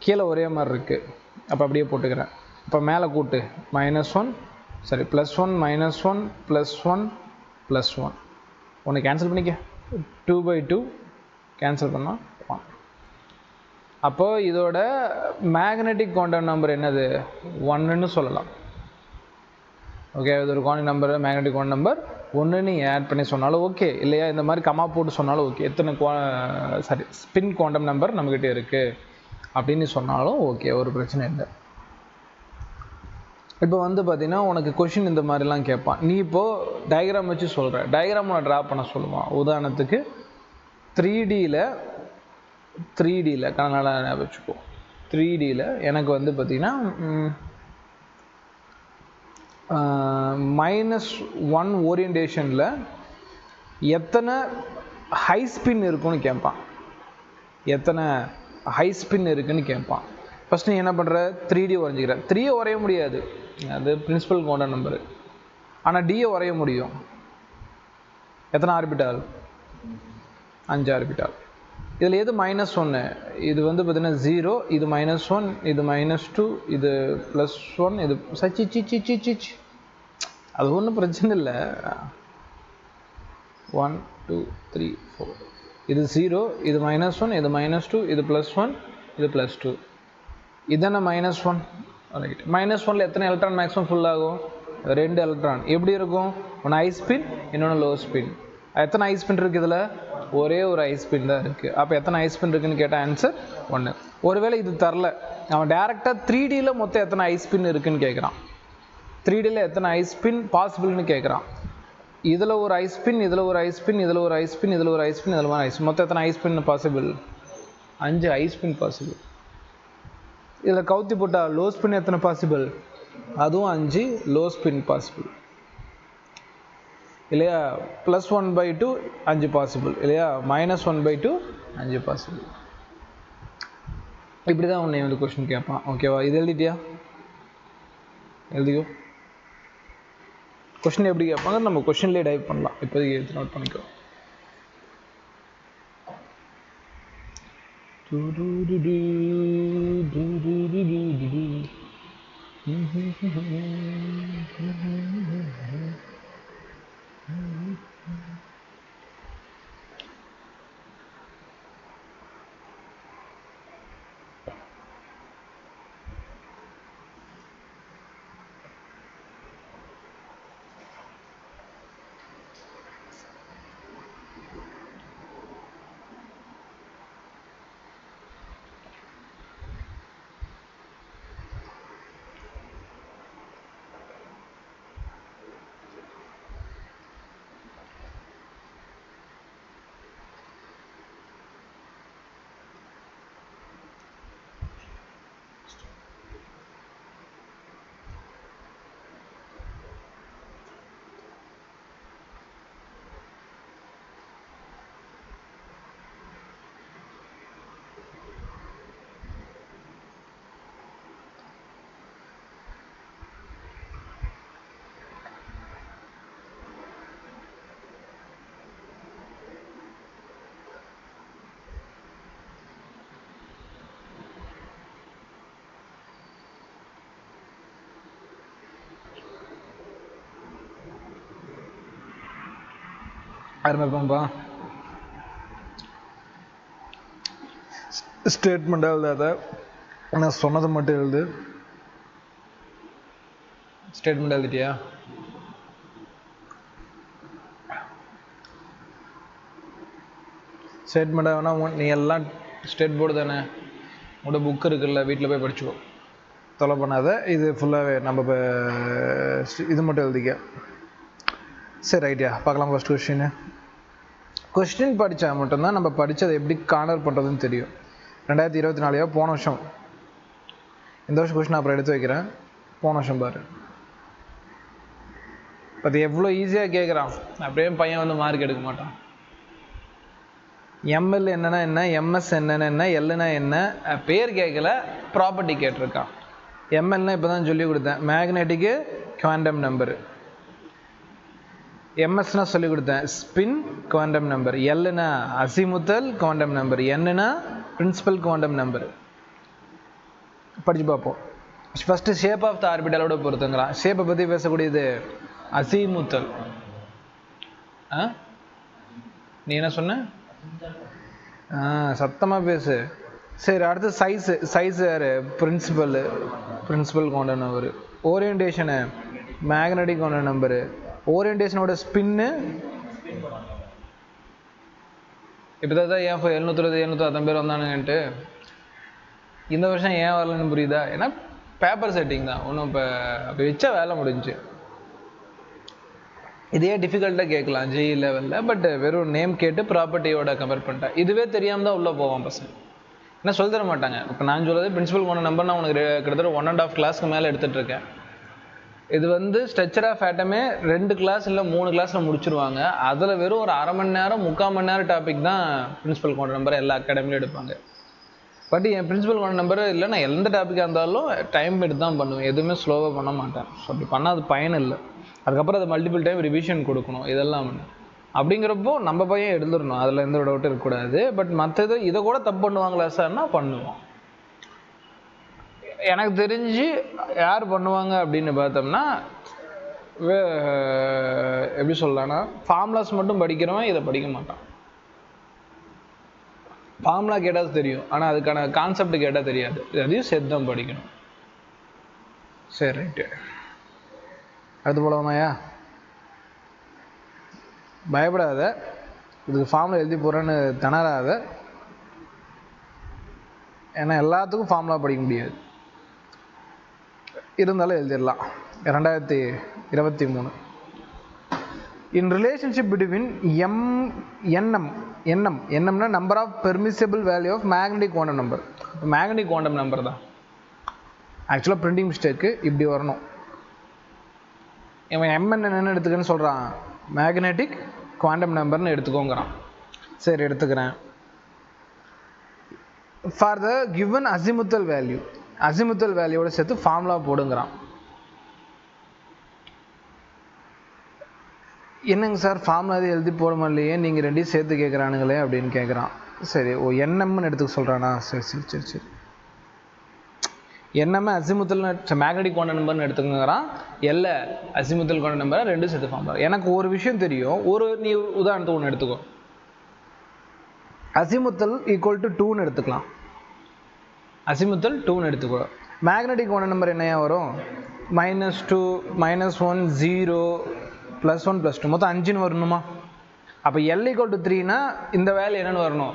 கீழே ஒரே மாதிரி இருக்குது, அப்போ அப்படியே போட்டுக்கிறேன். இப்போ மேலே கூட்டு -1 சரி +1 -1 +1 +1. ஒன்று கேன்சல் பண்ணிக்க, 2/2 கேன்சல் பண்ணால் 1. அப்போது இதோட மேக்னெட்டிக் குவாண்டம் நம்பர் என்னது? 1ன்னு சொல்லலாம். ஓகே, இது ஒரு quantum number, magnetic quantum number 1 நீ ஆட் பண்ணி சொன்னாலும் ஓகே, இல்லையா இந்த மாதிரி கமா போட்டு சொன்னாலும் ஓகே. எத்தனை ஸ்பின் குவாண்டம் நம்பர் நம்மக்கிட்ட இருக்குது அப்படின்னு சொன்னாலும் ஓகே, ஒரு பிரச்சனை இல்லை. இப்போ வந்து பார்த்தீங்கன்னா உனக்கு கொஷின் இந்த மாதிரிலாம் கேட்பான். நீ இப்போது டயக்ராம் வச்சு சொல்கிற, டயக்ராம் நான் ட்ரா பண்ண சொல்லுவான். உதாரணத்துக்கு 3Dயில் கனடால வச்சுக்கோ. 3Dயில் எனக்கு வந்து பார்த்திங்கன்னா -1 ஓரியன்டேஷனில் எத்தனை ஹை ஸ்பின் இருக்குன்னு கேட்பான். எத்தனை ஹை ஸ்பின் இருக்குன்னு கேட்பான். ஃபஸ்ட் நீ என்ன பண்ணுற? 3D வரைஞ்சிக்கிற. 3 வரைய முடியாது, அது பிரின்சிபல் குவாண்டம் நம்பரு. ஆனால் D வரைய முடியும். எத்தனை ஆர்பிட்டால்? 5 ஆர்பிட்டால். இதில் எது -1? இது வந்து பார்த்தீங்கன்னா 0, இது -1, இது -2, இது +1, இது சச்சி அது ஒன்றும் பிரச்சனை இல்லை. 1 2 3 4. இது 0, இது -1, இது -2, இது +1, இது +2. இதான -1. ரைட். -1ல் எத்தனை எலக்ட்ரான் மேக்ஸிமம் ஃபுல் ஆகும்? 2 எலக்ட்ரான். எப்படி இருக்கும்? ஒன்று ஹை ஸ்பின், இன்னொன்று லோ ஸ்பின். எத்தனை ஹை ஸ்பின் இருக்குது இதில்? ஒரே ஒரு ஹை ஸ்பின் தான் இருக்குது. அப்போ எத்தனை ஹை ஸ்பின் இருக்குதுன்னு கேட்டால் ஆன்சர் 1. ஒருவேளை இது தரல, அவன் டேரெக்டாக 3Dயில் மொத்தம் எத்தனை ஹை ஸ்பின் இருக்குதுன்னு கேட்குறான். 3Dயில் எத்தனை ஹை ஸ்பின் பாசிபிள்னு கேட்குறான். இதில் ஒரு ஹை ஸ்பின், இதில் ஒரு ஹை ஸ்பின், இதில் ஒரு ஹை ஸ்பின், இதில் ஒரு ஹை ஸ்பின், இதில் ஒரு ஹை ஸ்பின். மொத்தம் எத்தனை high spin possible? 5 high spin possible. இதில் கவுத்தி போட்டால் லோ ஸ்பின் எத்தனை பாசிபிள்? அதுவும் 5 லோ ஸ்பின் பாசிபிள், இல்லையா? +1/2 5 பாசிபிள், இல்லையா? -1/2 5 பாசிபிள். இப்படி தான் உன்னை வந்து கொஸ்டின் கேட்பான். ஓகேவா? இது எழுதிட்டியா? எழுதிக்கோ. கொஸ்டின் எப்படி கேட்பாங்க நம்ம கொஸ்டின்லேயே டைப் பண்ணலாம். இப்போதைக்கு எடுத்து நோட் பண்ணிக்கோ. ஆரம்பிப்போம்ப்பா. ஸ்டேட்மெண்ட் எழுதாத, நான் சொன்னதை மட்டும் எழுது. ஸ்டேட்மெண்ட் எழுதிட்டியா? ஸ்டேட்மெண்ட் ஆகுனா நீ எல்லாம் ஸ்டேட் போர்டு தானே, உங்களோட புக் இருக்குல்ல, வீட்டில் போய் படிச்சுக்கோ, தொலை பண்ணாத. இது ஃபுல்லாகவே நம்ம இப்போ இது மட்டும் எழுதிக்க. சரி, ரைட்டியா, பார்க்கலாம். ஃபஸ்ட் கொஸ்டின் படித்தா மட்டும்தான் நம்ம படித்ததை எப்படி கார்னர் பண்ணுறதுன்னு தெரியும். 2024 போன வருஷம். இந்த வருஷம் கொஸ்டின் அப்புறம் எடுத்து வைக்கிறேன். போன வருஷம் பாரு, அது எவ்வளோ ஈஸியாக கேட்குறான். அப்படியே பையன் வந்து மார்க் எடுக்க மாட்டான். எம்எல் என்னன்னா என்ன, எம்எஸ் என்னன்னா என்ன, எல்லுனா என்ன, பேர் கேட்கல, ப்ராப்பர்ட்டி கேட்டிருக்கான். எம்எல்னா இப்போ தான் சொல்லி கொடுத்தேன், மேக்னெட்டிக்கு குவாண்டம் நம்பரு. எம்எஸ்னா சொல்லி கொடுத்தேன், ஸ்பின் குவாண்டம் நம்பர். எல்லுனா அசிமுத்தல் குவாண்டம் நம்பர். என்னன்னா பிரின்சிபல் குவாண்டம் நம்பர். படிச்சு பார்ப்போம். ஃபஸ்ட்டு ஷேப் ஆஃப் த ஆர்பிட்டலோட பொறுத்துங்கிறான். ஷேப்பை பற்றி பேசக்கூடியது அசிமுத்தல். நீ என்ன சொன்ன? சத்தமாக பேசு. சரி, அடுத்து சைஸு யார்? Principal quantum number. Orientation magnetic quantum number. ஓரியன்டேஷனோட ஸ்பின்னு இப்போ தான் ஏன் 720 710 பேர் வந்தானுங்கன்ட்டு. இந்த வருஷம் ஏன் வரலன்னு புரியுதா? ஏன்னா பேப்பர் செட்டிங் தான். ஒன்றும் இப்போ அப்போ வச்சா வேலை முடிஞ்சு. இதே டிஃபிகல்ட்டாக கேட்கலாம் ஜிஇ லெவலில், பட் வெறும் நேம் கேட்டு ப்ராப்பர்ட்டியோட கம்பேர் பண்ணிட்டேன். இதுவே தெரியாமல் தான் உள்ளே போவான் பசங்க. என்ன சொல்லி தர மாட்டாங்க. இப்போ நான் சொல்கிறது பிரின்சிபல் குவாண்டம் நம்பர். நான் உனக்கு கிட்டத்தட்ட 1.5 கிளாஸ்க்கு மேலே எடுத்துகிட்டு இருக்கேன். இது வந்து ஸ்ட்ரக்சர் ஆஃப் ஆட்டமே 2 கிளாஸ் இல்லை 3 கிளாஸில் முடிச்சிருவாங்க. அதில் வெறும் ஒரு அரை மணி நேரம் 3/4 மணி நேரம் டாபிக் தான் பிரின்சிபல் குவாண்டம் நம்பர் எல்லா அகாடமிலையும் எடுப்பாங்க. பட் என் பிரின்சிபல் குவாண்டம் நம்பர் இல்லை, நான் எந்த டாப்பிக்காக இருந்தாலும் டைம் எடுத்து தான் பண்ணுவேன். எதுவுமே ஸ்லோவாக பண்ண மாட்டேன். ஸோ அப்படி பண்ணால் அது பயன் இல்லை. அதுக்கப்புறம் அதை மல்டிபிள் டைம் ரிவிஷன் கொடுக்கணும். இதெல்லாம் அப்படிங்கிறப்போ நம்ம பையன் எழுந்துடணும், அதில் எந்த டவுட்டும் இருக்கக்கூடாது. பட் மற்றது இதை கூட தப்பு பண்ணுவாங்களா சார்னா பண்ணுவோம். எனக்கு தெரிஞ்சு யார் பண்ணுவாங்க அப்படின்னு பார்த்தோம்னா, எப்படி சொல்லலாம்னா, ஃபார்முலாஸ் மட்டும் படிக்கிறவன் இதை படிக்க மாட்டான். ஃபார்முலா கேட்டால் தெரியும், ஆனால் அதுக்கான கான்செப்ட் கேட்டால் தெரியாது. அதையும் சேர்த்து தான் படிக்கணும். சரி, ரைட்டு. அடுத்து போலாமாயா? பயப்படாத, இதுக்கு ஃபார்முலா எழுதி போகிறேன்னு திணறாத. ஏன்னா எல்லாத்துக்கும் ஃபார்முலா படிக்க முடியாது, இருந்தாலும் எழுதிடலாம். 2023 இன் ரிலேஷன்ஷிப் பிட்வீன் என்எம்னா number of permissible value of magnetic quantum number. இப்போ மேக்னெட்டிக் குவாண்டம் நம்பர் தான். ஆக்சுவலாக பிரிண்டிங் மிஸ்டேக்கு இப்படி வரணும். இவன் எம்என் என்னென்னு எடுத்துக்கன்னு சொல்கிறான், மேக்னெட்டிக் குவாண்டம் நம்பர்னு எடுத்துக்கோங்கிறான். சரி, எடுத்துக்கிறேன். For the given azimuthal value, azimuthal வேல்யூவோட சேர்த்து ஃபார்முலா போடுங்கிறான். என்னங்க சார் ஃபார்முலா எதுவும் எழுதி போட முடியலையே, நீங்கள் ரெண்டையும் சேர்த்து கேட்குறானுங்களே அப்படின்னு கேட்குறான். சரி, என்எம்னு எடுத்துக்க சொல்கிறானா? சரி. என்னமே அசிமுத்தல் மேக்னெட்டிக் குவாண்டம் நம்பர்னு எடுத்துக்கிறான். எல்ல அசிமுத்தல் குவாண்டம் நம்பர், ரெண்டும் சேர்த்து ஃபார்முலா. எனக்கு ஒரு விஷயம் தெரியும். நீ உதாரணத்துக்கு ஒன்று எடுத்துக்கோ. அசிமுத்தல் ஈக்குவல் டு 2ன்னு எடுத்துக்கலாம். அசிமுத்தல் 2ன்னு எடுத்துக்கோ. மேக்னெட்டிக் குவாண்டம் நம்பர் என்னையா வரும்? -2 -1 0 +1 +2 மொத்தம் 5ன்னு வரணுமா? அப்போ எல் ஈக்குவல் டு 3னா இந்த வேல்யூ என்னென்னு வரணும்?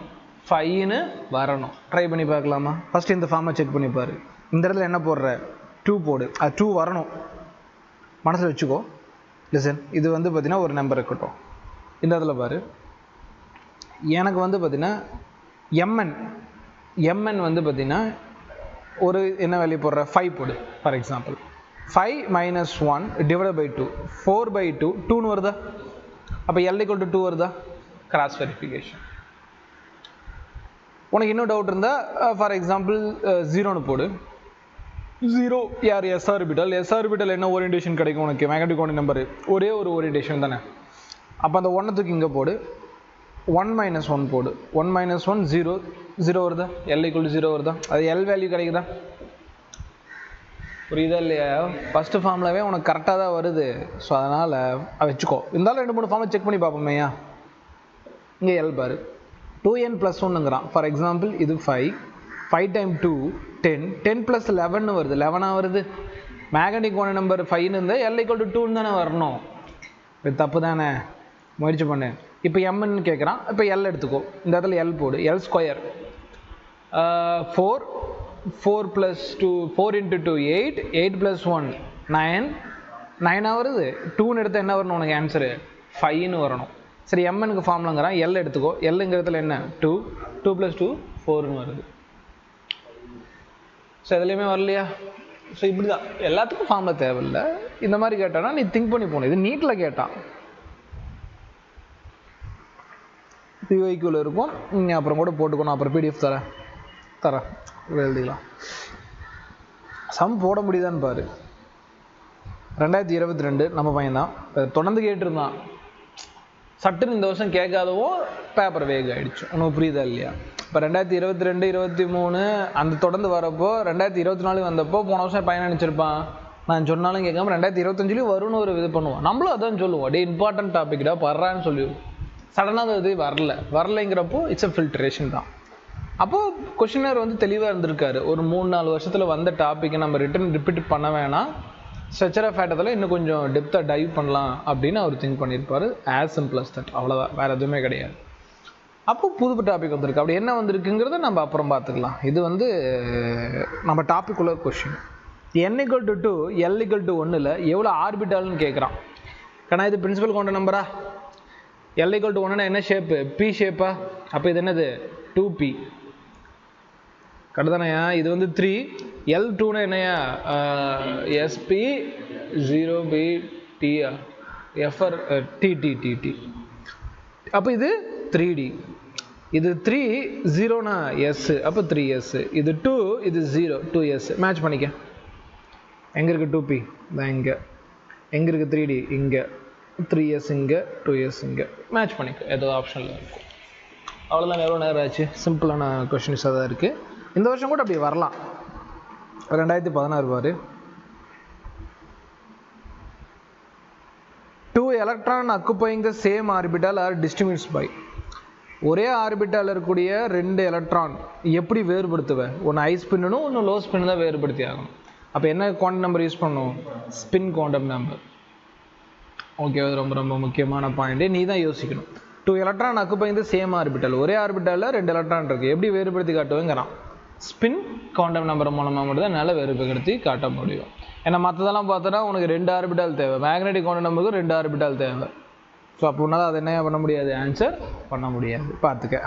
5ன்னு வரணும். ட்ரை பண்ணி பார்க்கலாமா? ஃபஸ்ட்டு இந்த ஃபார்மை செக் பண்ணி பாரு. இந்த இடத்துல என்ன போடுற? 2 போடு. அது 2 வரணும், மனசில் வச்சுக்கோ. லிசன், இது வந்து பார்த்தீங்கன்னா ஒரு நம்பர் இருக்கட்டும். இந்த இடத்துல பாரு, எனக்கு வந்து பார்த்தீங்கன்னா எம்என் வந்து பார்த்தீங்கன்னா ஒரு என்ன வேல்யூ போடுற? 5 போடு. ஃபார் எக்ஸாம்பிள் 5 - 1 / 2 4/2 2ன்னு வருதா? அப்போ எல் ஈக்குவல் டு 2 வருதா? Cross verification. உனக்கு இன்னும் டவுட் இருந்தால் ஃபார் எக்ஸாம்பிள் 0ன்னு போடு. 0 யார்? S orbital. எஸ் ஆர்பிட்டல் என்ன ஓரியன்டேஷன் கிடைக்கும் உனக்கு? மேக்னெட்டிக் குவாண்டம் நம்பர் ஒரே ஒரு ஓரியன்டேஷன் தானே. அப்போ அந்த 1 தூக்கி இங்கே போடு. 1 - 1 போடு. 1 - 1 0 வருதா? எல் ஈக்குவல் டு 0 வருதா? அது எல் வேல்யூ கிடைக்குதா? புரியுதா இல்லையா? ஃபஸ்ட்டு ஃபார்முலாவே உனக்கு கரெக்டாக தான் வருது. ஸோ அதனால் வச்சுக்கோ. இருந்தாலும் 2-3 ஃபார்மை செக் பண்ணி பார்ப்போமேயா. இங்கே எல் பாரு 2n + 1ங்கிறான். ஃபார் எக்ஸாம்பிள் இது 5 × 2 10 10 + 11 வருது 11 வருது. மேக்னெட்டிக் குவாண்டம் நம்பர் 5ன்னு இருந்தால் L = 2 தானே வரணும். இது தப்பு தானே, முயற்சி பண்ணு. இப்போ எம்ன்னு கேட்குறான். இப்போ எல் எடுத்துக்கோ, இந்த இடத்துல எல் போடு. எல் ஸ்கொயர் 4 4 + 2 4 × 2 8 8 + 1 9 9 வருது. 2ன்னு எடுத்தால் என்ன வரணும் உனக்கு ஆன்சரு 5ன்னு வரணும். சரி எம்எனுக்கு ஃபார்ம்லங்கிறான். எல் எடுத்துக்கோ. எல்லுங்கிறதுல என்ன 2 2 + 2 4ன்னு வருது. ஸோ எதுலேயுமே வரலையா? ஸோ இப்படி தான் எல்லாத்துக்கும் ஃபார்மில் தேவையில்லை. இந்த மாதிரி கேட்டானா நீ திங்க் பண்ணி போகணும். இது நீட்டில் கேட்டான் பிஒய்க்குள்ள இருக்கும். நீங்கள் அப்புறம் கூட போட்டுக்கணும். அப்புறம் பிடிஎஃப் தரேன் எழுதிக்கலாம். சம் போட முடியுதான்னு பாரு. 2022 நம்ம பையன் தான் தொடர்ந்து கேட்டிருந்தான். சட்டுன்னு இந்த வருஷம் கேட்காதவோ பேப்பர் வேக ஆகிடுச்சு. உனக்கு புரியுதா இல்லையா? இப்போ 2022 23 அந்த தொடர்ந்து வரப்போ 2024 வந்தப்போ போன வருஷம் பையன் நினச்சிருப்பான் நான் சொன்னாலும் கேட்காம 2025 வரும்னு ஒரு இது பண்ணுவோம். நம்மளும் அதான் சொல்லுவோம், டே இம்பார்ட்டன்ட் டாபிக்டா படுறான்னு சொல்லிடுவோம். சடனாக அது வரலைங்கிறப்போ இட்ஸ் அ ஃபில்ட்ரேஷன் தான். அப்போது கொஷினர் வந்து தெளிவாக இருந்திருக்காரு. ஒரு 3-4 வருஷத்தில் வந்த டாப்பிக்கை நம்ம ரிப்பீட் பண்ண வேணாம், ஸ்ட்ரக்சர் ஆஃப் ஃபேட்டத்தில் இன்னும் கொஞ்சம் டெப்த்தாக டைவ் பண்ணலாம் அப்படின்னு அவர் திங்க் பண்ணியிருப்பார். ஆஸ் சிம்பிள் அஸ் தட், அவ்வளோதான், வேறு எதுவுமே கிடையாது. அப்போது புது டாபிக் வந்திருக்கு. அப்படி என்ன வந்திருக்குங்கிறத நம்ம அப்புறம் பார்த்துக்கலாம். இது வந்து நம்ம டாபிக் உள்ள கொஷின். n = 2 L = 1ல் எவ்வளோ ஆர்பிட்டால்னு கேட்குறான். ஏன்னா இது பிரின்சிபல் குவாண்டம் நம்பரா? L = 1னா என்ன ஷேப்பு? பி ஷேப்பா? அப்போ இது என்னது 2p கரெக்டானையா? இது வந்து 3. L2னா என்னையா? SP 0b t FR TT. அப்போ இது 3D. இது 3 0னா S, அப்போ 3S. இது 2, இது 0 2S. மேட்ச் பண்ணிக்க. எங்கே இருக்குது 2p? தான் இங்கே. எங்கே இருக்குது 3D? இங்கே. 3S இங்கே, 2S இங்கே. மேட்ச் பண்ணிக்க, ஏதோ ஆப்ஷனில் இருக்கும். அவ்வளோதான். எவ்வளோ நேரம் ஆச்சு? சிம்பிளான கொஷின்ஸாக தான் இருக்குது. இந்த வருஷம் கூட அப்படி வரலாம். 2016 பாரு. 2 electron occupying the same orbital are distinguished by. ஒரே ஆர்பிட்டால் இருக்கக்கூடிய 2 எலக்ட்ரான் எப்படி வேறுபடுத்துவேன்? ஒன்று ஹை ஸ்பின்னும் ஒன்று லோ ஸ்பின்னு தான் வேறுபடுத்தி ஆகணும். அப்போ என்ன குவாண்டம் நம்பர் யூஸ் பண்ணணும்? Spin quantum number. ஓகே, அது ரொம்ப ரொம்ப முக்கியமான பாயிண்ட்டு. நீ தான் யோசிக்கணும். 2 electron occupying the same orbital, ஒரே ஆர்பிட்டாலில் 2 எலக்ட்ரான் இருக்குது, எப்படி வேறுபடுத்தி காட்டுவேங்கிறான். ஸ்பின் குவாண்டம் நம்பர் மூலமாக மட்டும் தான் என்னால் வேறுபடுத்தி காட்ட முடியும். ஏன்னா மற்றதெல்லாம் பார்த்தோன்னா உனக்கு 2 ஆர்பிட்டால் தேவை. மேக்னெட்டிக் குவாண்டம் நம்பருக்கு 2 ஆர்பிட்டால் தேவை. ஸோ அப்போ உன்னால் அதை என்ன பண்ண முடியாது? ஆன்சர் பண்ண முடியாது. பார்த்துக்க,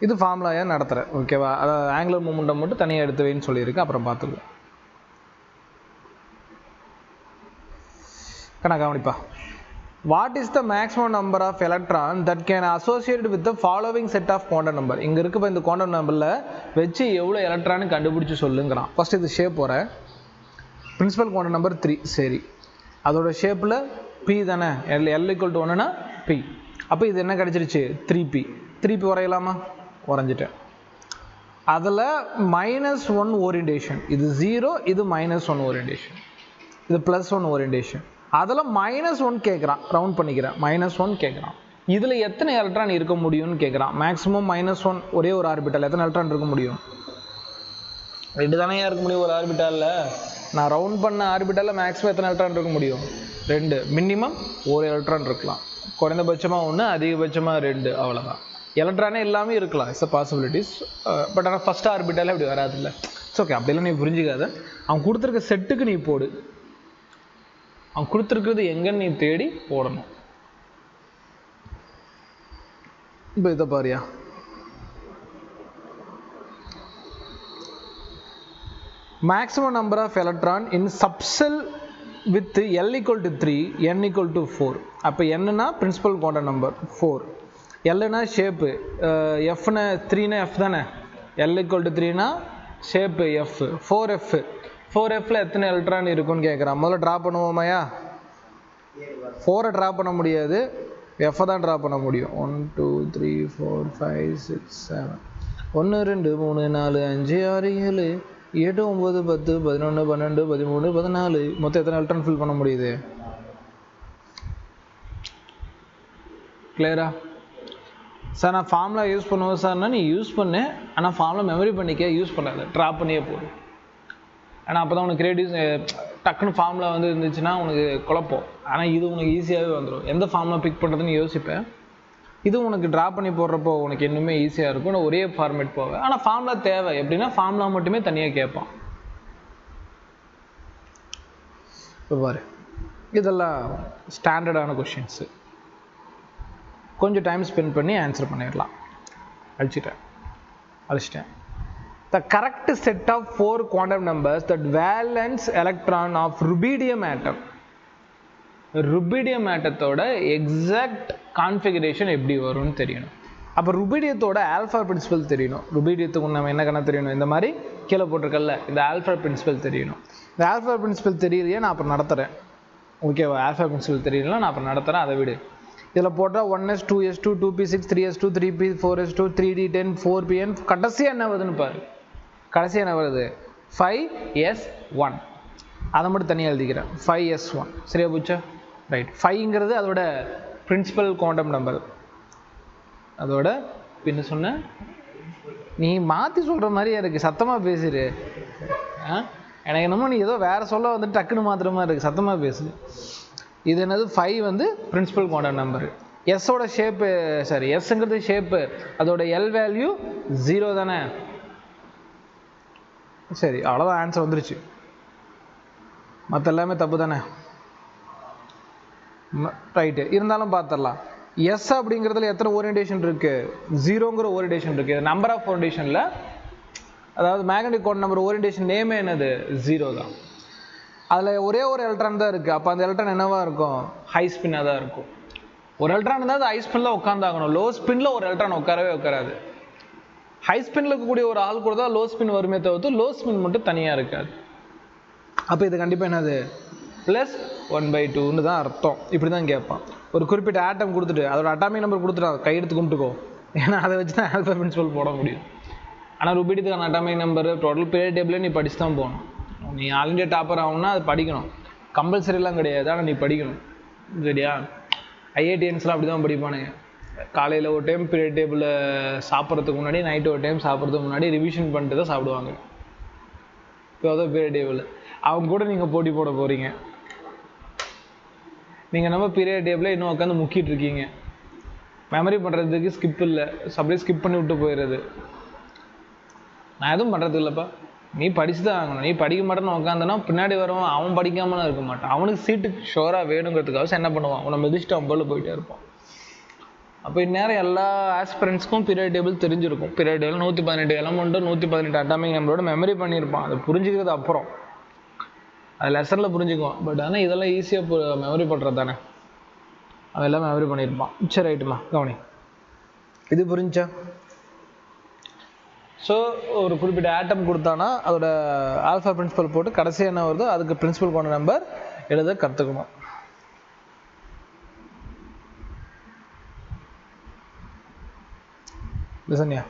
இது ஃபார்முலாயாக நடத்துகிறேன். ஓகேவா? அதாவது ஆங்குலர் மூமெண்டம் மட்டும் தனியாக எடுத்து வைன்னு சொல்லியிருக்கேன். அப்புறம் பார்த்துக்குவோம். கவனிப்பா. What is the maximum number of electron that can associate with the following set of quantum number? இங்கே இருக்க இந்த குவாண்டம் நம்பரில் வச்சு எவ்வளோ எலக்ட்ரானு கண்டுபிடிச்சி சொல்லுங்கிறான். ஃபஸ்ட் இது ஷேப் போகிறேன். Principal quantum number 3. சரி, அதோட ஷேப்பில் P தானே? L = 1னா P. அப்போ இது என்ன கிடச்சிருச்சு? 3p. 3p வரையலாமா? வரைஞ்சிட்டேன். அதில் -1 ஓரியன்டேஷன். இது 0, இது -1 ஓரியன்டேஷன், இது +1 ஓரியன்டேஷன். அதில் -1 கேட்குறான். ரவுண்ட் பண்ணிக்கிறேன். -1 கேட்குறான். இதில் எத்தனை எலக்ட்ரான் இருக்க முடியும்னு கேட்குறான். மேக்ஸிமம் -1 ஒரே ஒரு ஆர்பிட்டால் எத்தனை எலக்ட்ரான் இருக்க முடியும்? 2 தானே இருக்க முடியும் ஒரு ஆர்பிட்டாலில். நான் ரவுண்ட் பண்ண ஆர்பிட்டாலில் மேக்ஸிமம் எத்தனை எலக்ட்ரான் இருக்க முடியும்? 2. மினிமம் 1 எலக்ட்ரான் இருக்கலாம். குறைந்தபட்சமாக 1, அதிகபட்சமாக 2, அவ்வளோதான். எலக்ட்ரானே எல்லாமே இருக்கலாம். It's a possibilities. பட் ஆனால் ஃபஸ்ட் ஆர்பிட்டாலே அப்படி வராதுல்ல. இட்ஸ் ஓகே, அப்படிலாம் நீ புரிஞ்சிக்காத. அவன் கொடுத்துருக்க செட்டுக்கு நீ போடு. அவன் கொடுத்துருக்கிறது எங்கன்னு நீ தேடி போடணும். இப்போ இதை பாரியா. Maximum number of electron in subshell with L = 3, N = 4. அப்போ என்னன்னா பிரின்சிபல் குவாண்டம் நம்பர் 4. Lனா ஷேப்பு, Fனா 3னா F தானே. L = 3னா ஷேப்பு F. 4F. 4Fல எத்தனை எலக்ட்ரான் இருக்குன்னு கேட்குறான். முதல்ல ட்ரா பண்ணுவோமையா? 4 ட்ரா பண்ண முடியாது, F தான் ட்ரா பண்ண முடியும். 1 2 3 4 5 6 7 1 2 3 4 5 6 7 8 9 10 11 12 13 14. மொத்தம் எத்தனை எலக்ட்ரான் ஃபில் பண்ண முடியுது? கிளியரா? சார் நான் ஃபார்முலா யூஸ் பண்ணுவேன் சார்னா நீ யூஸ் பண்ணு, ஆனால் ஃபார்முலா மெமரி பண்ணிக்க யூஸ் பண்ணாத, ட்ராப் பண்ணியே போடு. ஆனால் அப்போ தான் உனக்கு கிரியேட்டிவ் டக்குன்னு ஃபார்முலா வந்து இருந்துச்சுன்னா உனக்கு குழப்பம். ஆனால் இது உனக்கு ஈஸியாகவே வந்துடும். எந்த ஃபார்முலா பிக் பண்ணுறதுன்னு யோசிப்பேன். இது உனக்கு ட்ரா பண்ணி போடுறப்போ உனக்கு இன்னுமே ஈஸியாக இருக்கும். நான் ஒரே ஃபார்மேட் போவேன். ஆனால் ஃபார்முலா தேவை எப்படின்னா ஃபார்முலா மட்டுமே தனியாக கேட்பான். இப்போ பாரு, இதெல்லாம் ஸ்டாண்டர்டான கொஷின்ஸு. கொஞ்சம் டைம் ஸ்பெண்ட் பண்ணி ஆன்சர் பண்ணிடலாம். அழிச்சிட்டேன். The correct set of 4 quantum numbers that valence electron of rubidium atom. rubidium ஆட்டத்தோட எக்ஸாக்ட் கான்ஃபிகரேஷன் எப்படி வரும்னு தெரியணும். அப்போ ருபீடியத்தோட ஆல்ஃபா பிரின்சிபல் தெரியணும். ருபீடியத்துக்கு நம்ம என்ன கணக்கு தெரியணும், இந்த மாதிரி கீழே போட்டிருக்கல இந்த ஆல்ஃபா பிரின்சிபல் தெரியணும். இந்த ஆல்ஃபா பிரின்சிபல் தெரியலையே நான் அப்புறம் நடத்துகிறேன். ஓகேவா? ஆல்ஃபா பிரின்சிபல் தெரியல நான் அப்புறம் நடத்துகிறேன், அதை விடு. இதில் போட்டால் 1s 2s2 2p6 3s2 3p 4s2 3d10 4pn கடைசியாக என்ன வருதுன்னு பாரு. கடைசியாக என்ன வருது? 5s1. அதை மட்டும் தனியாக எழுதிக்கிறேன். 5s1 சரியா போச்சா? ரைட். 5ங்கிறது அதோட பிரின்சிபல் குவாண்டம் நம்பர். அதோட என்ன சொன்ன, நீ மாற்றி சொல்கிற மாதிரியே இருக்குது, சத்தமாக பேசுரு. எனக்கு என்னமோ நீ ஏதோ வேறு சொல்ல வந்து டக்குன்னு மாற்றுற மாதிரி இருக்குது, சத்தமாக பேசு. இது என்னது? 5 வந்து பிரின்சிபல் குவாண்டம் நம்பரு. எஸ்ஸோட ஷேப்பு, சாரி எஸ்ங்கிறது ஷேப்பு, அதோட எல் வேல்யூ 0 தானே? சரி, அவ்வளோதான், ஆன்சர் வந்துருச்சு. மற்ற எல்லாமே தப்பு தானே? ரைட்டு. இருந்தாலும் பார்த்துடலாம். எஸ் அப்படிங்கிறதுல எத்தனை ஓரியன்டேஷன் இருக்குது? 0ங்கிற ஓரியன்டேஷன் இருக்குது. நம்பர் ஆஃப் ஓரியன்டேஷனில், அதாவது மேக்னெட்டிக் குவாண்டம் நம்பர் ஓரியன்டேஷன் நேமே என்னது? 0 தான். அதில் ஒரே ஒரு எலக்ட்ரான் தான் இருக்குது. அப்போ அந்த எலக்ட்ரான் என்னவா இருக்கும்? ஹை ஸ்பின்னாக தான் இருக்கும். ஒரு எலக்ட்ரான் இருந்தால் அது ஹை ஸ்பின்னில் உட்காந்தாகணும். லோ ஸ்பின்னில் ஒரு எலக்ட்ரான் உட்காரவே உட்காராது. ஹை ஸ்பின்னில் இருக்கக்கூடிய ஒரு ஆள் கூட தான் லோ ஸ்பின் வருமே தவிர்த்து லோ ஸ்பின் மட்டும் தனியாக இருக்காது. அப்போ இது கண்டிப்பாக என்னது? +1/2ன்னு தான் அர்த்தம். இப்படி தான் கேட்பான். ஒரு குறிப்பிட்ட ஆட்டம் கொடுத்துட்டு அதோட அட்டாமிக் நம்பர் கொடுத்துட்டு கையெடுத்து கும்பிட்டுக்கோ. ஏன்னா அதை வச்சு தான் ஆல்ஃபா பிரின்சிபல் போட முடியும். ஆனால் ருபீடியத்துக்கான அட்டாமிக் நம்பர் டோட்டல் பீரியட் டேபிளே நீ படிச்சு தான் போகணும். நீ ஆல் இண்டியா டாப்பர் ஆகணும்னா அது படிக்கணும். கம்பல்சரிலாம் கிடையாது, ஆனால் நீ படிக்கணும். சரியா? ஐஐடிஎன்ஸ்லாம் அப்படி தான் படிப்பானுங்க. காலையில் ஒரு டைம் பீரியட் டேபிளில் சாப்பிட்றதுக்கு முன்னாடி, நைட்டு ஒரு டைம் சாப்பிட்றதுக்கு முன்னாடி ரிவிஷன் பண்ணிட்டு தான் சாப்பிடுவாங்க. இப்போ அதான் பீரியட் டேபிள். அவங்க கூட நீங்கள் போட்டி போட போகிறீங்க. நீங்கள் நம்ம பீரியட் டேபிளில் இன்னும் உட்காந்து முக்கிட்டு இருக்கீங்க. மெமரி பண்ணுறதுக்கு ஸ்கிப் இல்லை, அப்படியே ஸ்கிப் பண்ணி விட்டு போயிடுறது. நான் எதுவும் பண்ணுறது இல்லைப்பா, நீ படிச்சு தான் ஆகணும். நீ படிக்க மாட்டேன்னு உட்காந்தனா பின்னாடி வரவன் அவன் படிக்காமலாம் இருக்க மாட்டான். அவனுக்கு சீட்டுக்கு ஷோராக வேணுங்கிறதுக்காக என்ன பண்ணுவான், அவனை மிதிச்சுட்டு அவன் போல போயிட்டே இருப்பான். அப்போ இந்நேரம் எல்லா ஆஸ்பிரண்ட்ஸ்க்கும் பீரியட் டேபிள் தெரிஞ்சிருக்கும். பீரியட் டேபிள் 118 எலமெண்ட்டு 118 அட்டாமிக் நம்பரோட மெமரி பண்ணியிருப்பான். அதை புரிஞ்சுக்கிறது அப்புறம் அது லெசனில் புரிஞ்சுக்குவான். பட் ஆனால் இதெல்லாம் ஈஸியாக மெமரி பண்ணுறது தானே, அதெல்லாம் மெமரி பண்ணியிருப்பான். சரி, ரைட்டுமா, கவனி. இது புரிஞ்சா? ஸோ ஒரு குறிப்பிட்ட ஆட்டம் கொடுத்தானா அதோட ஆல்ஃபா பிரின்சிபல் போட்டு கடைசியாக என்ன வருதோ அதுக்கு பிரின்சிபல் குவாண்டம் நம்பர் எழுத கற்றுக்கணும். லிசன்யா,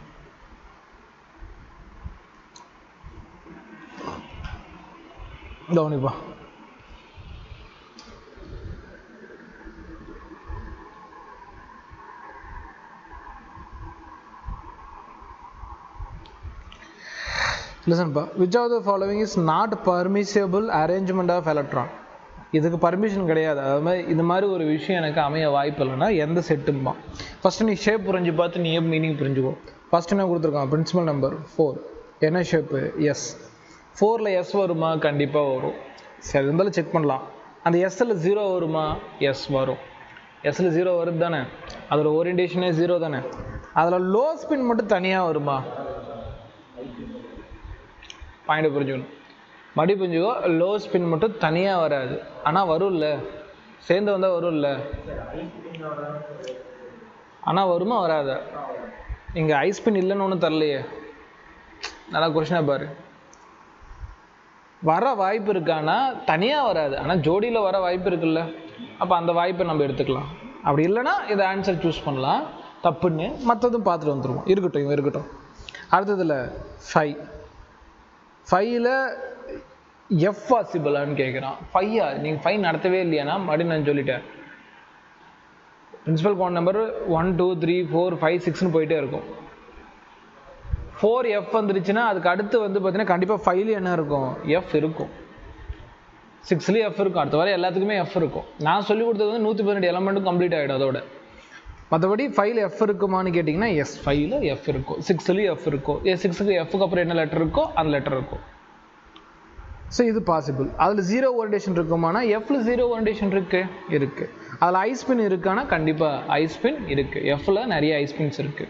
கவனிப்பா. லிசன்பா. Which of the following is not permissible arrangement of electron? இதுக்கு பர்மிஷன் கிடையாது. அது மாதிரி இது மாதிரி ஒரு விஷயம் எனக்கு அமைய வாய்ப்பு இல்லைன்னா எந்த செட்டும்பா? ஃபஸ்ட்டு நீ ஷேப் புரிஞ்சு பார்த்து நீ மீனிங் புரிஞ்சுக்கோ. ஃபஸ்ட்டு என்ன கொடுத்துருக்கான்? Principal number 4. என்ன ஷேப்பு? எஸ். 4ல் எஸ் வருமா? கண்டிப்பாக வரும். சரி, இருந்தாலும் செக் பண்ணலாம். அந்த எஸ்ஸில் 0 வருமா? எஸ் வரும். எஸ்ஸில் 0 வருது தானே, அதோட ஓரியன்டேஷனே 0 தானே. அதில் லோ ஸ்பின் மட்டும் தனியாக வருமா? பாயிண்ட் புரிஞ்சுக்கணும், மடி புரிஞ்சுக்கோ. லோ ஸ்பின் மட்டும் தனியாக வராது, ஆனால் வரும்ல, சேர்ந்து வந்தால் வரும்ல. ஆனால் வருமா வராத? இங்கே ஐ ஸ்பின் இல்லைன்னு ஒன்றும் தரலையே. நல்லா கொஸ்டினாக பாரு. வர வாய்ப்பு இருக்கானா? தனியாக வராது, ஆனால் ஜோடியில் வர வாய்ப்பு இருக்குல்ல. அப்போ அந்த வாய்ப்பை நம்ம எடுத்துக்கலாம். அப்படி இல்லைன்னா இதை ஆன்சர் சூஸ் பண்ணலாம். தப்புன்னு மற்றதும் பார்த்துட்டு வந்துடுவோம். இருக்கட்டும், இவன் இருக்கட்டும். அடுத்ததில் 5ல் எஃப் பாசிபிளான்னு கேட்குறான். 5 நீங்கள் 5 நடத்தவே இல்லையானா? மறுபடியும் நான் சொல்லிட்டேன். பிரின்சிபல் குவாண்டம் நம்பர் 1 2 3 4 5 6ன்னு போயிட்டே இருக்கும். 4F வந்துருச்சுன்னா அதுக்கு அடுத்து வந்து பார்த்தீங்கன்னா கண்டிப்பாக 5ல என்ன இருக்கும், F இருக்கும். 6லேயும் F இருக்கும். அடுத்த வரை எல்லாத்துக்குமே F இருக்கும். நான் சொல்லி கொடுத்தது வந்து 112 எலமெண்ட்டும் கம்ப்ளீட் ஆகிடும் அதோட. மற்றபடி 5ல F இருக்குமான்னு கேட்டிங்கன்னா எஸ், 5ல F இருக்கும். 6லேயும் F இருக்கும். 6க்கு Fக்கு அப்புறம் என்ன லெட்டர் இருக்கோ அந்த லெட்டர் இருக்கும். ஸோ இது பாசிபிள். அதில் 0 ஓரியன்டேஷன் இருக்குமானா Fல 0 ஓரியன்டேஷன் இருக்கு. அதில் ஐஸ்பின் இருக்கானா கண்டிப்பாக ஐஸ்பின் இருக்கு. Fல நிறைய ஐஸ்பின்ஸ் இருக்கு.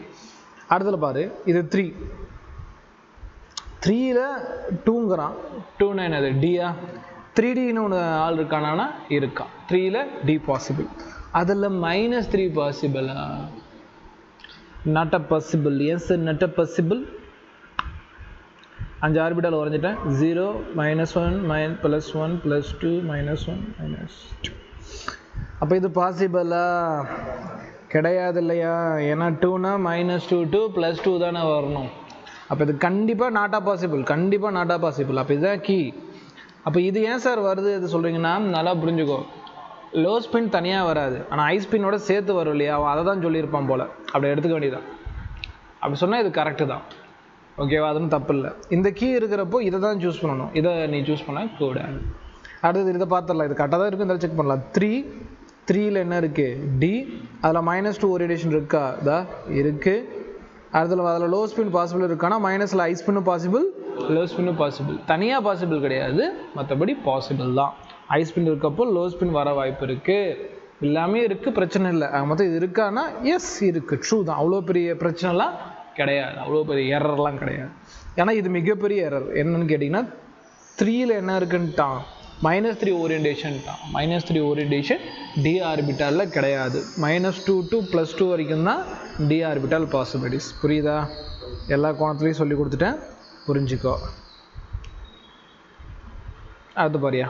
அடுத்தல பாரு, இது 3. 3ல 2ங்கிறான். 2னா என்னது, டியா? 3Dன்னு ஒன்று ஆள் இருக்கானா இருக்கா. 3ல டி பாசிபிள். அதில் -3 பாசிபிளா? Not a possible. Yes, not a possible. 5 orbital வரைஞ்சிட்டேன். 0 -1 +1 +2 -1 -2. அப்போ இது பாசிபிளா? கிடையாது இல்லையா? ஏன்னா 2னா -2 2 +2 தானே வரணும். அப்போ இது கண்டிப்பாக நாட் அ பாசிபிள். கண்டிப்பாக நாட் அ பாசிபிள். அப்போ இதுதான் கீ. அப்போ இது ஏன் சார் வருது இது சொல்கிறீங்கன்னா நல்லா புரிஞ்சுக்கோ. லோ ஸ்பின் தனியாக வராது, ஆனால் ஹை ஸ்பின்னோட சேர்த்து வரும் இல்லையா, அவன் அதை தான் சொல்லியிருப்பான் போல். அப்படி எடுத்துக்க வேண்டியதான். அப்படி சொன்னால் இது கரெக்டு தான். ஓகேவா? அதுவும் தப்பு இல்லை. இந்த கீ இருக்கிறப்போ இதை தான் சூஸ் பண்ணணும். இதை நீ சூஸ் பண்ண கூடாது. அடுத்தது இதை பார்த்துடலாம். இது கரெக்டாக தான் இருக்குது, இந்த செக் பண்ணலாம். 3ல என்ன இருக்குது, டி. அதில் -2 ஓரியன்டேஷன் இருக்கா? தான் இருக்குது. அதில் லோ ஸ்பின் பாசிபிள் இருக்கானா? மைனஸில் ஹை ஸ்பின்னும் பாசிபிள், லோ ஸ்பின்னும் பாசிபிள். தனியாக பாசிபிள் கிடையாது, மற்றபடி பாசிபிள் தான். ஹை ஸ்பின் இருக்கப்போ லோ ஸ்பின் வர வாய்ப்பு இருக்குது. எல்லாமே இருக்குது, பிரச்சனை இல்லை. மொத்தம் இது இருக்கானா? எஸ் இருக்குது, ட்ரூ தான். அவ்வளோ பெரிய பிரச்சனைலாம் கிடையாது, அவ்வளோ பெரிய எரர்லாம் கிடையாது. ஏன்னா இது மிகப்பெரிய எரர். என்னன்னு கேட்டிங்கன்னா 3ல என்ன இருக்குன்ட்டான், -3 ஓரியன்டேஷன்ட்டான். -3 ஓரியன்டேஷன் டி ஆர்பிட்டாலில் கிடையாது. -2 to +2 வரைக்கும் தான் டி ஆர்பிட்டால் பாசிபிலிட்டிஸ். புரியுதா? எல்லா கோணத்துலையும் சொல்லி கொடுத்துட்டேன், புரிஞ்சுக்கோ. அடுத்து பாரியா?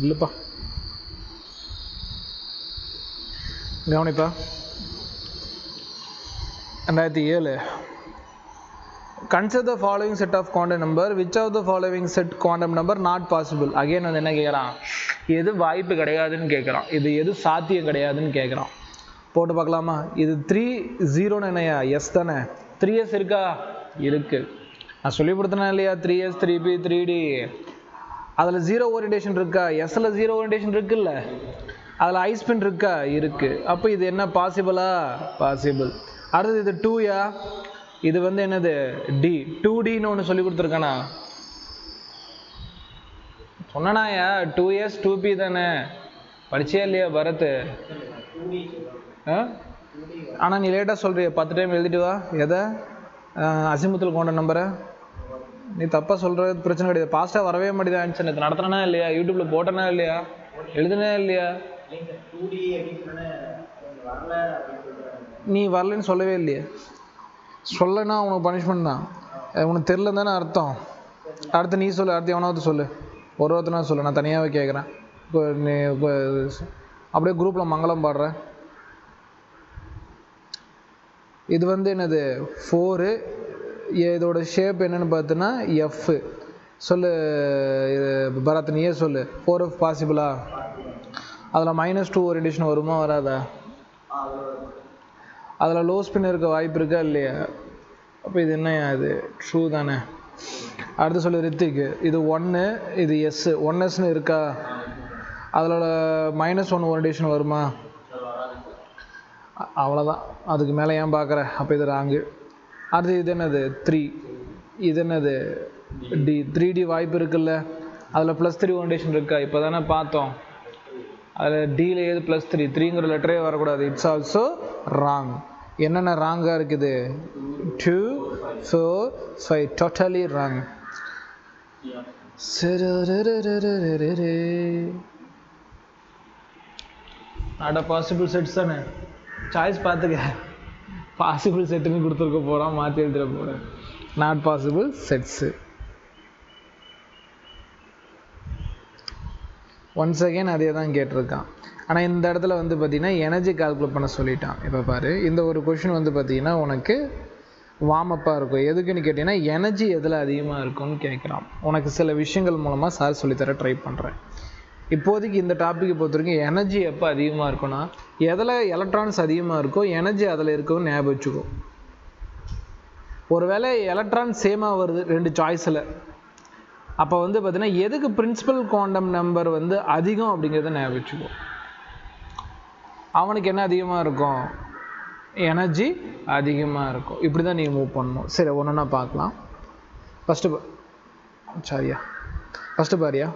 இல்லைப்பா, கவனிப்பா. 2007. Consider the following set of quantum number. Which of the following set quantum number not possible? Again வந்து என்ன கேட்குறான், எது வாய்ப்பு கிடையாதுன்னு கேட்குறான், இது எது சாத்தியம் கிடையாதுன்னு கேட்குறான். போட்டு பார்க்கலாமா? இது 3 0ன்னு என்னையா, எஸ் தானே. 3s இருக்கா? இருக்கு. நான் சொல்லி கொடுத்தேனா இல்லையா? 3s 3p 3d. அதில் 0 ஓரியன்டேஷன் இருக்கா? எஸ்ல 0 ஓரியன்டேஷன் இருக்குல்ல. அதில் ஐஸ்பின் இருக்கா? இருக்கு. அப்போ இது என்ன, பாசிபிளா? பாசிபிள். அடுத்தது இது 2யா? இது வந்து என்னது, டி. 2Dன்னு ஒன்று சொல்லி கொடுத்துருக்கானா? சொன்னாயா 2s 2p தானே. படிச்சியா இல்லையா பரத்? ஆனால் நீ லேட்டாக சொல்கிறிய, 10 டைம் எழுதிட்டு வா. எதை? அசிமுத்தில் கொண்ட நம்பரை நீ தப்பாக சொல்கிறது பிரச்சனை கிடையாது. பாஸ்ட்டாக வரவே மாட்டேது ஆன்சர். நேற்று நடத்தினா இல்லையா, யூடியூப்பில் போட்டனா இல்லையா, எழுதுனா இல்லையா? நீ வரலன்னு சொல்லவே இல்லையா? சொல்லனா உனக்கு பனிஷ்மெண்ட் தான். உனக்கு தெரில தானே அர்த்தம். அடுத்து நீ சொல்லு, அடுத்து எவனாவது சொல்லு, ஒருத்தனா சொல்லு. நான் தனியாகவே கேட்குறேன். இப்போ நீ இப்போ அப்படியே குரூப்பில் மங்களம் பாடுற. இது வந்து என்னது, 4. இதோட ஷேப் என்னென்னு பார்த்தோன்னா F. சொல்லு பரத், நீயே சொல்லு. 4F பாசிபிளா? அதில் -2 ஓரியன்டேஷன் வருமா வராதா? அதில் லோ ஸ்பின் இருக்க வாய்ப்பு இருக்கா இல்லையா? அப்போ இது என்ன, அது ட்ரூ தானே. அடுத்து சொல்லு ரித்திக்கு. இது 1, இது எஸ். 1sன்னு இருக்கா? அதில் -1 ஓரியன்டேஷன் வருமா? அவ்வளோதான், அதுக்கு மேலே ஏன் பார்க்குற? அப்போ இது ராங்கு. அடுத்து இது என்னது, 3. இது என்னது, டி. 3D வாய்ப்பு இருக்குல்ல. அதில் +3 ஓரியன்டேஷன் இருக்கா? இப்போ தானே பார்த்தோம். அதில் டியில் ஏது +3, 3ங்கிற லெட்டரே வரக்கூடாது. It's also wrong. என்னென்ன ராங்காக இருக்குது? 2 4 5 டோட்டலி ராங். அட பாசிபிள் செட்ஸ் தானே. சாய்ஸ் பார்த்துக்க, பாசிபிள் செட்டுன்னு கொடுத்துருக்க போகிறான், மாற்றி எழுதுற போகிறேன். Not possible sets. Once again அதே தான் கேட்டிருக்கான். ஆனால் இந்த இடத்துல வந்து பார்த்திங்கன்னா எனர்ஜி கால்குலேட் பண்ண சொல்லிட்டான். இப்போ பாரு, இந்த ஒரு கொஷின் வந்து பார்த்திங்கன்னா உனக்கு வார்மப்பாக இருக்கும். எதுக்குன்னு கேட்டிங்கன்னா எனர்ஜி எதில் அதிகமாக இருக்கும்னு கேட்குறான். உனக்கு சில விஷயங்கள் மூலமாக சார் சொல்லித்தர ட்ரை பண்ணுறேன். இப்போதைக்கு இந்த டாப்பிக்கை பொறுத்த வரைக்கும் எனர்ஜி எப்போ அதிகமாக இருக்குன்னா எதில் எலக்ட்ரான்ஸ் அதிகமாக இருக்கோ எனர்ஜி அதில் இருக்கும் ஞாபகம் வச்சுக்கோ. ஒருவேளை எலக்ட்ரான் சேமாக வருது ரெண்டு சாய்ஸில், அப்போ வந்து பார்த்தீங்கன்னா எதுக்கு பிரின்சிபல் குவாண்டம் நம்பர் வந்து அதிகம் அப்படிங்கிறத ஞாபகம் வச்சுக்கோ. அவனுக்கு என்ன அதிகமாக இருக்கும்? எனர்ஜி அதிகமாக இருக்கும். இப்படி தான் நீங்கள் மூவ் பண்ணணும். சரி, ஒன்றா பார்க்கலாம். First Bharia,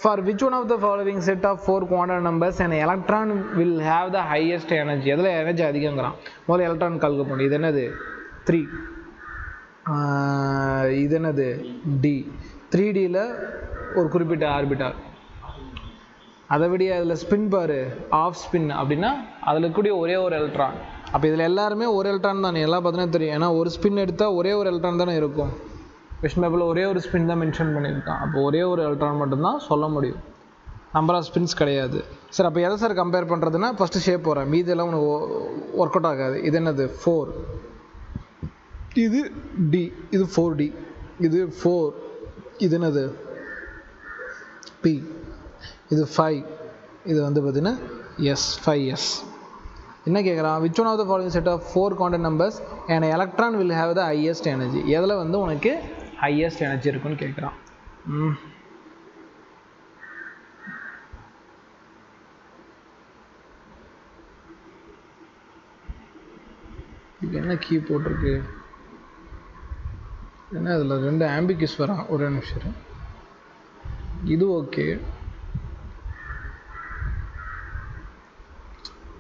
for which one of the following set of 4 quantum numbers an electron will have the highest energy? எதில் எனர்ஜி அதிகங்கிறான். முதல்ல எலக்ட்ரான் கால்குலேட் பண்ணி, இது என்னது 3, இது என்னது டி. 3Dயில் ஒரு குறிப்பிட்ட ஆர்பிட்டால், அதை விட அதில் ஸ்பின் பாரு ஆஃப் ஸ்பின் அப்படின்னா அதில் கூடிய ஒரே ஒரு எலக்ட்ரான். அப்போ இதில் எல்லாருமே ஒரு எலக்ட்ரான் தானே, எல்லாம் பார்த்தீங்கன்னா தெரியும். ஏன்னா ஒரு ஸ்பின் எடுத்தால் ஒரே ஒரு எலக்ட்ரான் தானே இருக்கும். கொஸ்டின் பேப்பரில் ஒரே ஒரு ஸ்பின் தான் மென்ஷன் பண்ணியிருக்கான். அப்போ ஒரே ஒரு எலக்ட்ரான் மட்டும்தான் சொல்ல முடியும், நம்பர் ஆஃப் ஸ்பின்ஸ் கிடையாது. சார் அப்போ எதை சார் கம்பேர் பண்ணுறதுன்னா ஃபஸ்ட்டு ஷேப் போகிறேன், மீதி எல்லாம் உனக்கு ஒர்க் அவுட் ஆகாது. இது என்னது 4, இது டி, இது 4D, இது 4, இது என்னது பி, இது 5, இது வந்து பார்த்தீங்கன்னா எஸ், 5S. என்ன கேட்குறான்? which one of the following set of 4 quantum numbers an electron will have the highest energy? எதில் வந்து உனக்கு ஹையஸ்ட் எனர்ஜி இருக்குன்னு கேட்குறான். இதுக்கு என்ன கீ போட்டிருக்கு? என்ன இதில் 2 ஆம்பிகியூஸ் வரான். ஒரே நிமிஷம், இது ஓகே,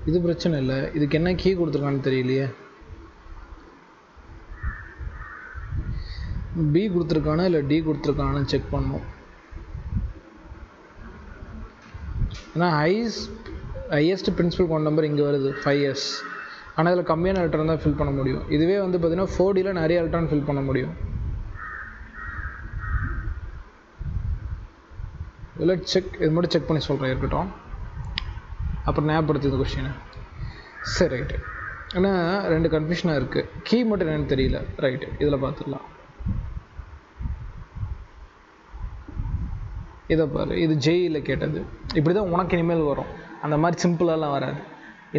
இது பிரச்சனை இல்லை. இதுக்கு என்ன கீ கொடுத்துருக்கான்னு தெரியலையே. பி கொடுத்துருக்கானா இல்லை டி கொடுத்துருக்கானு செக் பண்ணணும். ஏன்னா ஹையஸ்ட் பிரின்சிபல் குவாண்டம் நம்பர் இங்கே வருது 5S. ஆனால் இதில் கம்மியான எலக்ட்ரான் தான் ஃபில் பண்ண முடியும். இதுவே வந்து பார்த்தீங்கன்னா 4Dயில் நிறைய எலக்ட்ரான் ஃபில் பண்ண முடியும். இல்லை செக், இது மட்டும் செக் பண்ணி சொல்கிறேன், இருக்கட்டும். அப்புறம் ஞாபகப்படுத்து இந்த கொஸ்டினை. சரி, ரைட்டு. ஏன்னா 2 கன்ஃபியூஷனாக இருக்குது. கீ மட்டும் என்னென்னு தெரியல. ரைட்டு, இதில் பார்த்துடலாம். இதை பாரு, இது ஜேஇயில் கேட்டது. இப்படி தான் உனக்கு இனிமேல் வரும். அந்த மாதிரி சிம்பிளாலாம் வராது,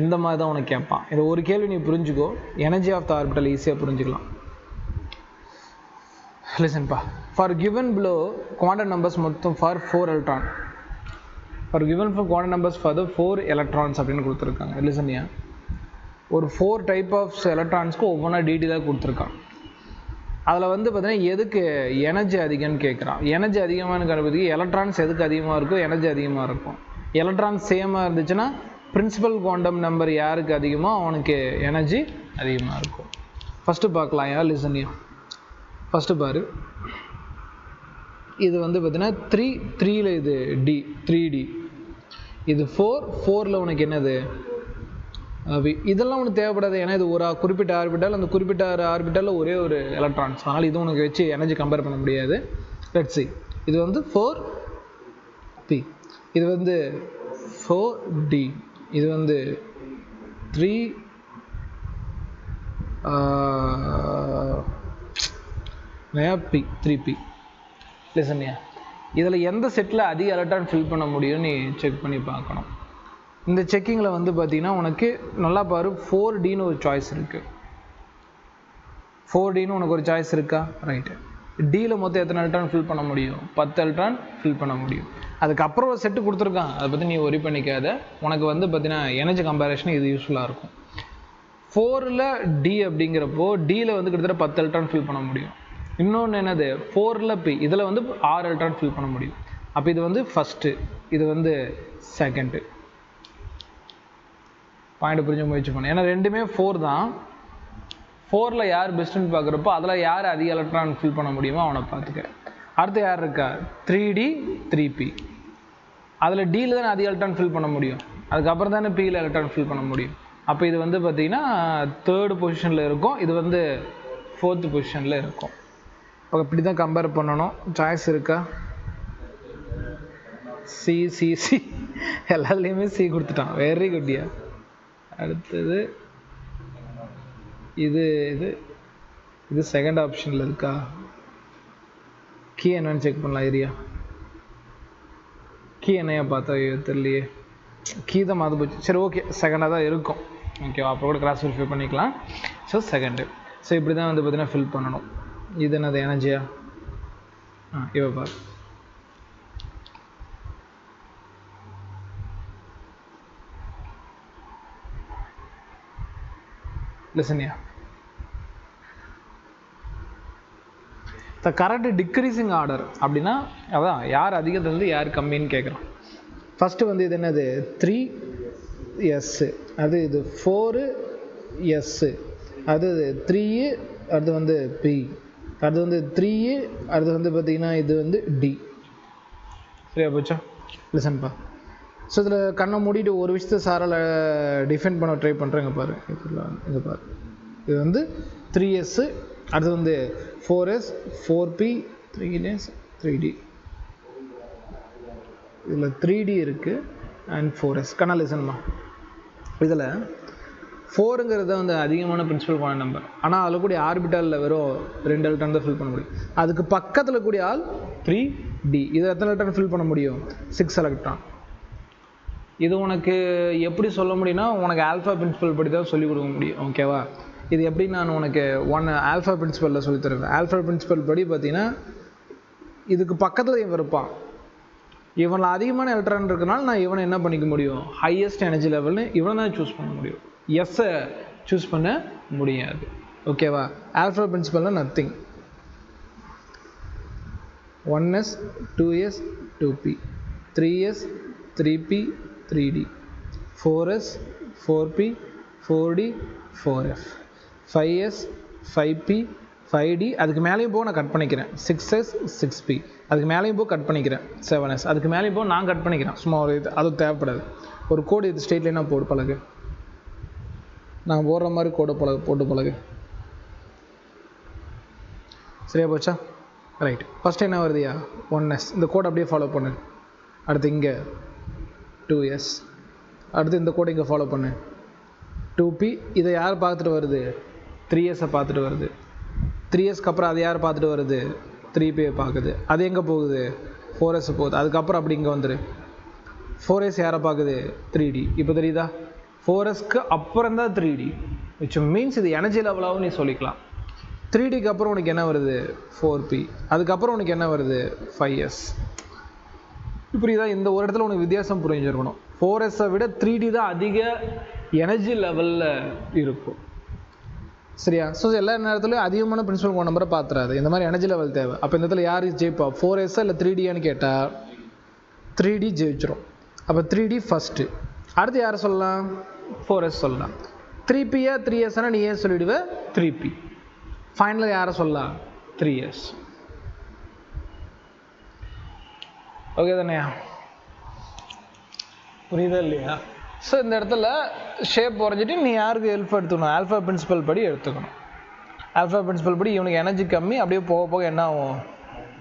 இந்த மாதிரி தான் உனக்கு கேட்பான். இது ஒரு கேள்வி நீ புரிஞ்சுக்கோ, எனர்ஜி ஆஃப் த ஆர்பிட்டல் ஈஸியாக புரிஞ்சுக்கலாம். லிசன்பா. For given below quantum numbers மொத்தம் for 4 electron. For given for quantum numbers for the 4 electrons அப்படின்னு கொடுத்துருக்காங்க. லிசனியா, ஒரு 4 டைப் ஆஃப் எலக்ட்ரான்ஸ்க்கு ஒவ்வொன்றா டீட்டெயிலாக கொடுத்துருக்கான். அதில் வந்து பார்த்தீங்கன்னா எதுக்கு எனர்ஜி அதிகம்னு கேட்குறான். எனர்ஜி அதிகமானு கண்டுபிடிக்க எலக்ட்ரான்ஸ் எதுக்கு அதிகமாக இருக்கும்? எனர்ஜி அதிகமாக இருக்கும். எலக்ட்ரான்ஸ் சேமாக இருந்துச்சுன்னா பிரின்சிபல் குவாண்டம் நம்பர் யாருக்கு அதிகமோ அவனுக்கு எனர்ஜி அதிகமாக இருக்கும். ஃபஸ்ட்டு பார்க்கலாம். யா லிசனியா, ஃபஸ்ட்டு பாரு, இது வந்து பார்த்தீங்கன்னா 3ல் இது டி, 3D. இது 4ல் உனக்கு என்னது இதெல்லாம் உனக்கு தேவைப்படாது. ஏன்னா இது ஒரு குறிப்பிட்ட ஆர்பிட்டால், அந்த குறிப்பிட்ட ஆர்பிட்டாலில் ஒரே ஒரு எலக்ட்ரான்ஸ். அதனால் இது உனக்கு வச்சு எனர்ஜி கம்பேர் பண்ண முடியாது. லெட்ஸ் see, இது வந்து 4P, இது வந்து 4D, இது வந்து 3P. லிசன்யா, இதில் எந்த செட்டில் அதிக எலக்ட்ரான் ஃபில் பண்ண முடியும்னு நீ செக் பண்ணி பார்க்கணும். இந்த செக்கிங்கில் வந்து பார்த்தீங்கன்னா உனக்கு நல்லா பாரு, 4Dன்னு ஒரு சாய்ஸ் இருக்குது. 4Dன்னு உனக்கு ஒரு சாய்ஸ் இருக்கா? ரைட்டு. டியில் மொத்தம் எத்தனை எலக்ட்ரான் ஃபில் பண்ண முடியும்? 10 எலக்ட்ரான் ஃபில் பண்ண முடியும். அதுக்கப்புறம் ஒரு செட்டு கொடுத்துருக்கான், அதை பற்றி நீ ஒரி பண்ணிக்காத. உனக்கு வந்து பார்த்தீங்கன்னா எனர்ஜி கம்பேரிஷன் இது யூஸ்ஃபுல்லாக இருக்கும். 4ல் டி அப்படிங்கிறப்போ டியில் வந்து கிட்டத்தட்ட 10 எலக்ட்ரான் ஃபில் பண்ண முடியும். இன்னொன்று என்னது 4ல் பி, இதில் வந்து 6 எலக்ட்ரான் ஃபில் பண்ண முடியும். அப்போ இது வந்து ஃபஸ்ட்டு, இது வந்து செகண்டு. பாயிண்ட் புரிஞ்ச முயற்சி பண்ணு. ஏன்னா ரெண்டுமே 4 தான். 4ல் யார் பெஸ்ட்டுன்னு பார்க்குறப்போ அதில் யார் அதிக எலக்ட்ரான் ஃபில் பண்ண முடியுமோ அவனை பார்த்துக்க. அடுத்து யார் இருக்கா? 3D 3P. அதில் டியில் தானே அதிக எலக்ட்ரான் ஃபில் பண்ண முடியும், அதுக்கப்புறம் தானே பியில் எலக்ட்ரான் ஃபில் பண்ண முடியும். அப்போ இது வந்து பார்த்திங்கன்னா 3rd பொசிஷனில் இருக்கும், இது வந்து 4th பொசிஷனில் இருக்கும். இப்போ இப்படி தான் கம்பேர் பண்ணணும். சாய்ஸ் இருக்கா? சி எல்லாத்துலேயுமே சி கொடுத்துட்டான். வெரி குட்யா. அடுத்தது இது செகண்ட் ஆப்ஷனில் இருக்கா? கீ என்னன்னு செக் பண்ணலாம். ஏரியா கீ என்னையா பார்த்தா தெரியலையே, கீ தான் மாற்ற போச்சு. சரி ஓகே, செகண்டாக தான் இருக்கும். ஓகேவா, அப்போ கூட கிராஸ் வெரிஃபை பண்ணிக்கலாம். So second. ஸோ இப்படி தான் வந்து பார்த்தீங்கன்னா ஃபில் பண்ணணும். இது என்னது எனர்ஜியா? இவ பாரு. லிசன்யா, த கரெக்ட் டிக்ரீசிங் ஆர்டர் அப்படின்னா அதான் யார் அதிகத்துலேருந்து யார் கம்மின்னு கேட்குறோம். ஃபஸ்ட்டு வந்து இது என்னது 3s, அது இது 4s, அது 3, அது வந்து p, அது வந்து 3, அது வந்து பார்த்திங்கன்னா இது வந்து d. சரியா போச்சா? லிசன்ப்பா. ஸோ இதில் கண்ணை மூடிட்டு ஒரு விஷயத்தை சாரால் டிஃபைன் பண்ண ட்ரை பண்ணுறேங்க பாரு. இங்கே பாரு, இது வந்து 3s, அடுத்து வந்து 4s, 4p, 3s, 3d. இதில் 3d இருக்குது அண்ட் 4s. கண்ணா லிசன்மா, இதில் 4ங்கிறது வந்து அதிகமான பிரின்சிபல் குவாண்டம் நம்பர். ஆனால் அதில் கூடிய ஆர்பிட்டாலில் வெறும் 2 எலக்ட்ரான் தான் ஃபில் பண்ண முடியும். அதுக்கு பக்கத்தில் கூடிய ஆள் 3d. இதை எத்தனை எலக்ட்ரான் ஃபில் பண்ண முடியும்? 6 எலக்ட்ரான். இது உனக்கு எப்படி சொல்ல முடியும்னா, உனக்கு ஆல்ஃபா பிரின்சிபல் படி தான் சொல்லிக் கொடுக்க முடியும். ஓகேவா, இது எப்படி நான் உனக்கு ஆல்ஃபா பிரின்சிபலில் சொல்லித்தருவேன். ஆல்ஃபா பிரின்சிபல் படி பார்த்தீங்கன்னா இதுக்கு பக்கத்தில் இவன் இருப்பான். இவனில் அதிகமான எலக்ட்ரான் இருக்கனால நான் இவனை என்ன பண்ணிக்க முடியும்? ஹையஸ்ட் எனர்ஜி லெவல்னு இவனை தான் சூஸ் பண்ண முடியும். எஸ்ஸை சூஸ் பண்ண முடியாது. ஓகேவா, alpha பிரின்சிபல்னால் nothing. 1s, 2s, 2p, 3s, 3p, 3d, 4s, 4p, 4d, 4f, 5s, 5p, 5d. அதுக்கு மேலேயும் போக நான் கட் பண்ணிக்கிறேன். 6s, 6p, அதுக்கு மேலேயும் போக கட் பண்ணிக்கிறேன். 7s, அதுக்கு மேலேயும் போக நான் கட் பண்ணிக்கிறேன். சும்மா ஒரு இது, அது தேவைப்படாது. ஒரு கோடு இது ஸ்ட்ரெயிட் லைனாக போடு பழகு. நான் போடுற மாதிரி கோடை போட்டு பழகு. சரியா போச்சா? ரைட். ஃபஸ்ட்டு என்ன வருதுயா? 1s. இந்த கோடை அப்படியே ஃபாலோ பண்ணு. அடுத்து இங்கே 2s, அடுத்து இந்த கோடை இங்கே ஃபாலோ பண்ணு. 2p. இதை யார் பார்த்துட்டு வருது? 3sஐ பார்த்துட்டு வருது. 3sக்கு அப்புறம் அது யார் பார்த்துட்டு வருது? 3pயை பார்க்குது. அது எங்கே போகுது? 4s போகுது. அதுக்கப்புறம் அப்படி இங்கே வந்துடு. 4s யாரை பார்க்குது? 3d. இப்போ தெரியுதா? 4sக்கு அப்புறம் தான் 3d, விச் மீன்ஸ் இது எனர்ஜி லெவலாகவும் நீ சொல்லிக்கலாம். 3dக்கு அப்புறம் உனக்கு என்ன வருது? 4p. அதுக்கப்புறம் உனக்கு என்ன வருது? 5s. இப்படி தான் இந்த ஒரு இடத்துல உனக்கு வித்தியாசம் புரிஞ்சிருக்கணும். 4sஐ விட 3d தான் அதிக எனர்ஜி லெவலில் இருக்கும். சரியா? ஸோ எல்லா நேரத்துலையும் அதிகமான பிரின்சிபல் குவாண்டம் நம்பரை பார்த்துறாது. இந்த மாதிரி எனர்ஜி லெவல் தேவை. அப்போ இந்த இடத்துல யார் ஜெயிப்பா? 4s இல்லை 3dன்னு கேட்டால் 3d ஜெயிச்சிரும். அப்போ 3d ஃபஸ்ட்டு. அடுத்து யாரை சொல்லலாம்? 4s சொல்லலாம். 3pயா 3sனா நீ ஏன் சொல்லிவிடுவ? 3p. ஃபைனலாக யாரை சொல்லலாம்? 3s. ஓகே தானேயா? புரியுதா இல்லையா? ஸோ இந்த இடத்துல ஷேப் வரைஞ்சிட்டு நீ யாருக்கு ஹெல்ப் எடுத்துக்கணும்? ஆல்ஃபா பிரின்சிபல் படி எடுத்துக்கணும். ஆல்ஃபா பிரின்சிபல் படி இவனுக்கு எனர்ஜி கம்மி, அப்படியே போக போக என்ன ஆகும்?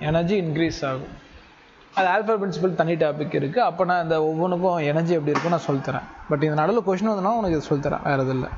எனர்ஜி இன்க்ரீஸ் ஆகும். அது ஆல்ஃபா பிரின்சிபல் தனி டாபிக் இருக்குது. அப்போ நான் இந்த ஒவ்வொன்றுக்கும் எனர்ஜி எப்படி இருக்குன்னு நான் சொல்லித்தரேன். பட் இந்த நடுவில் கொஷின் வந்தோன்னா உனக்கு இது சொல்லித்தரேன், வேறு எதுவும் இல்லை.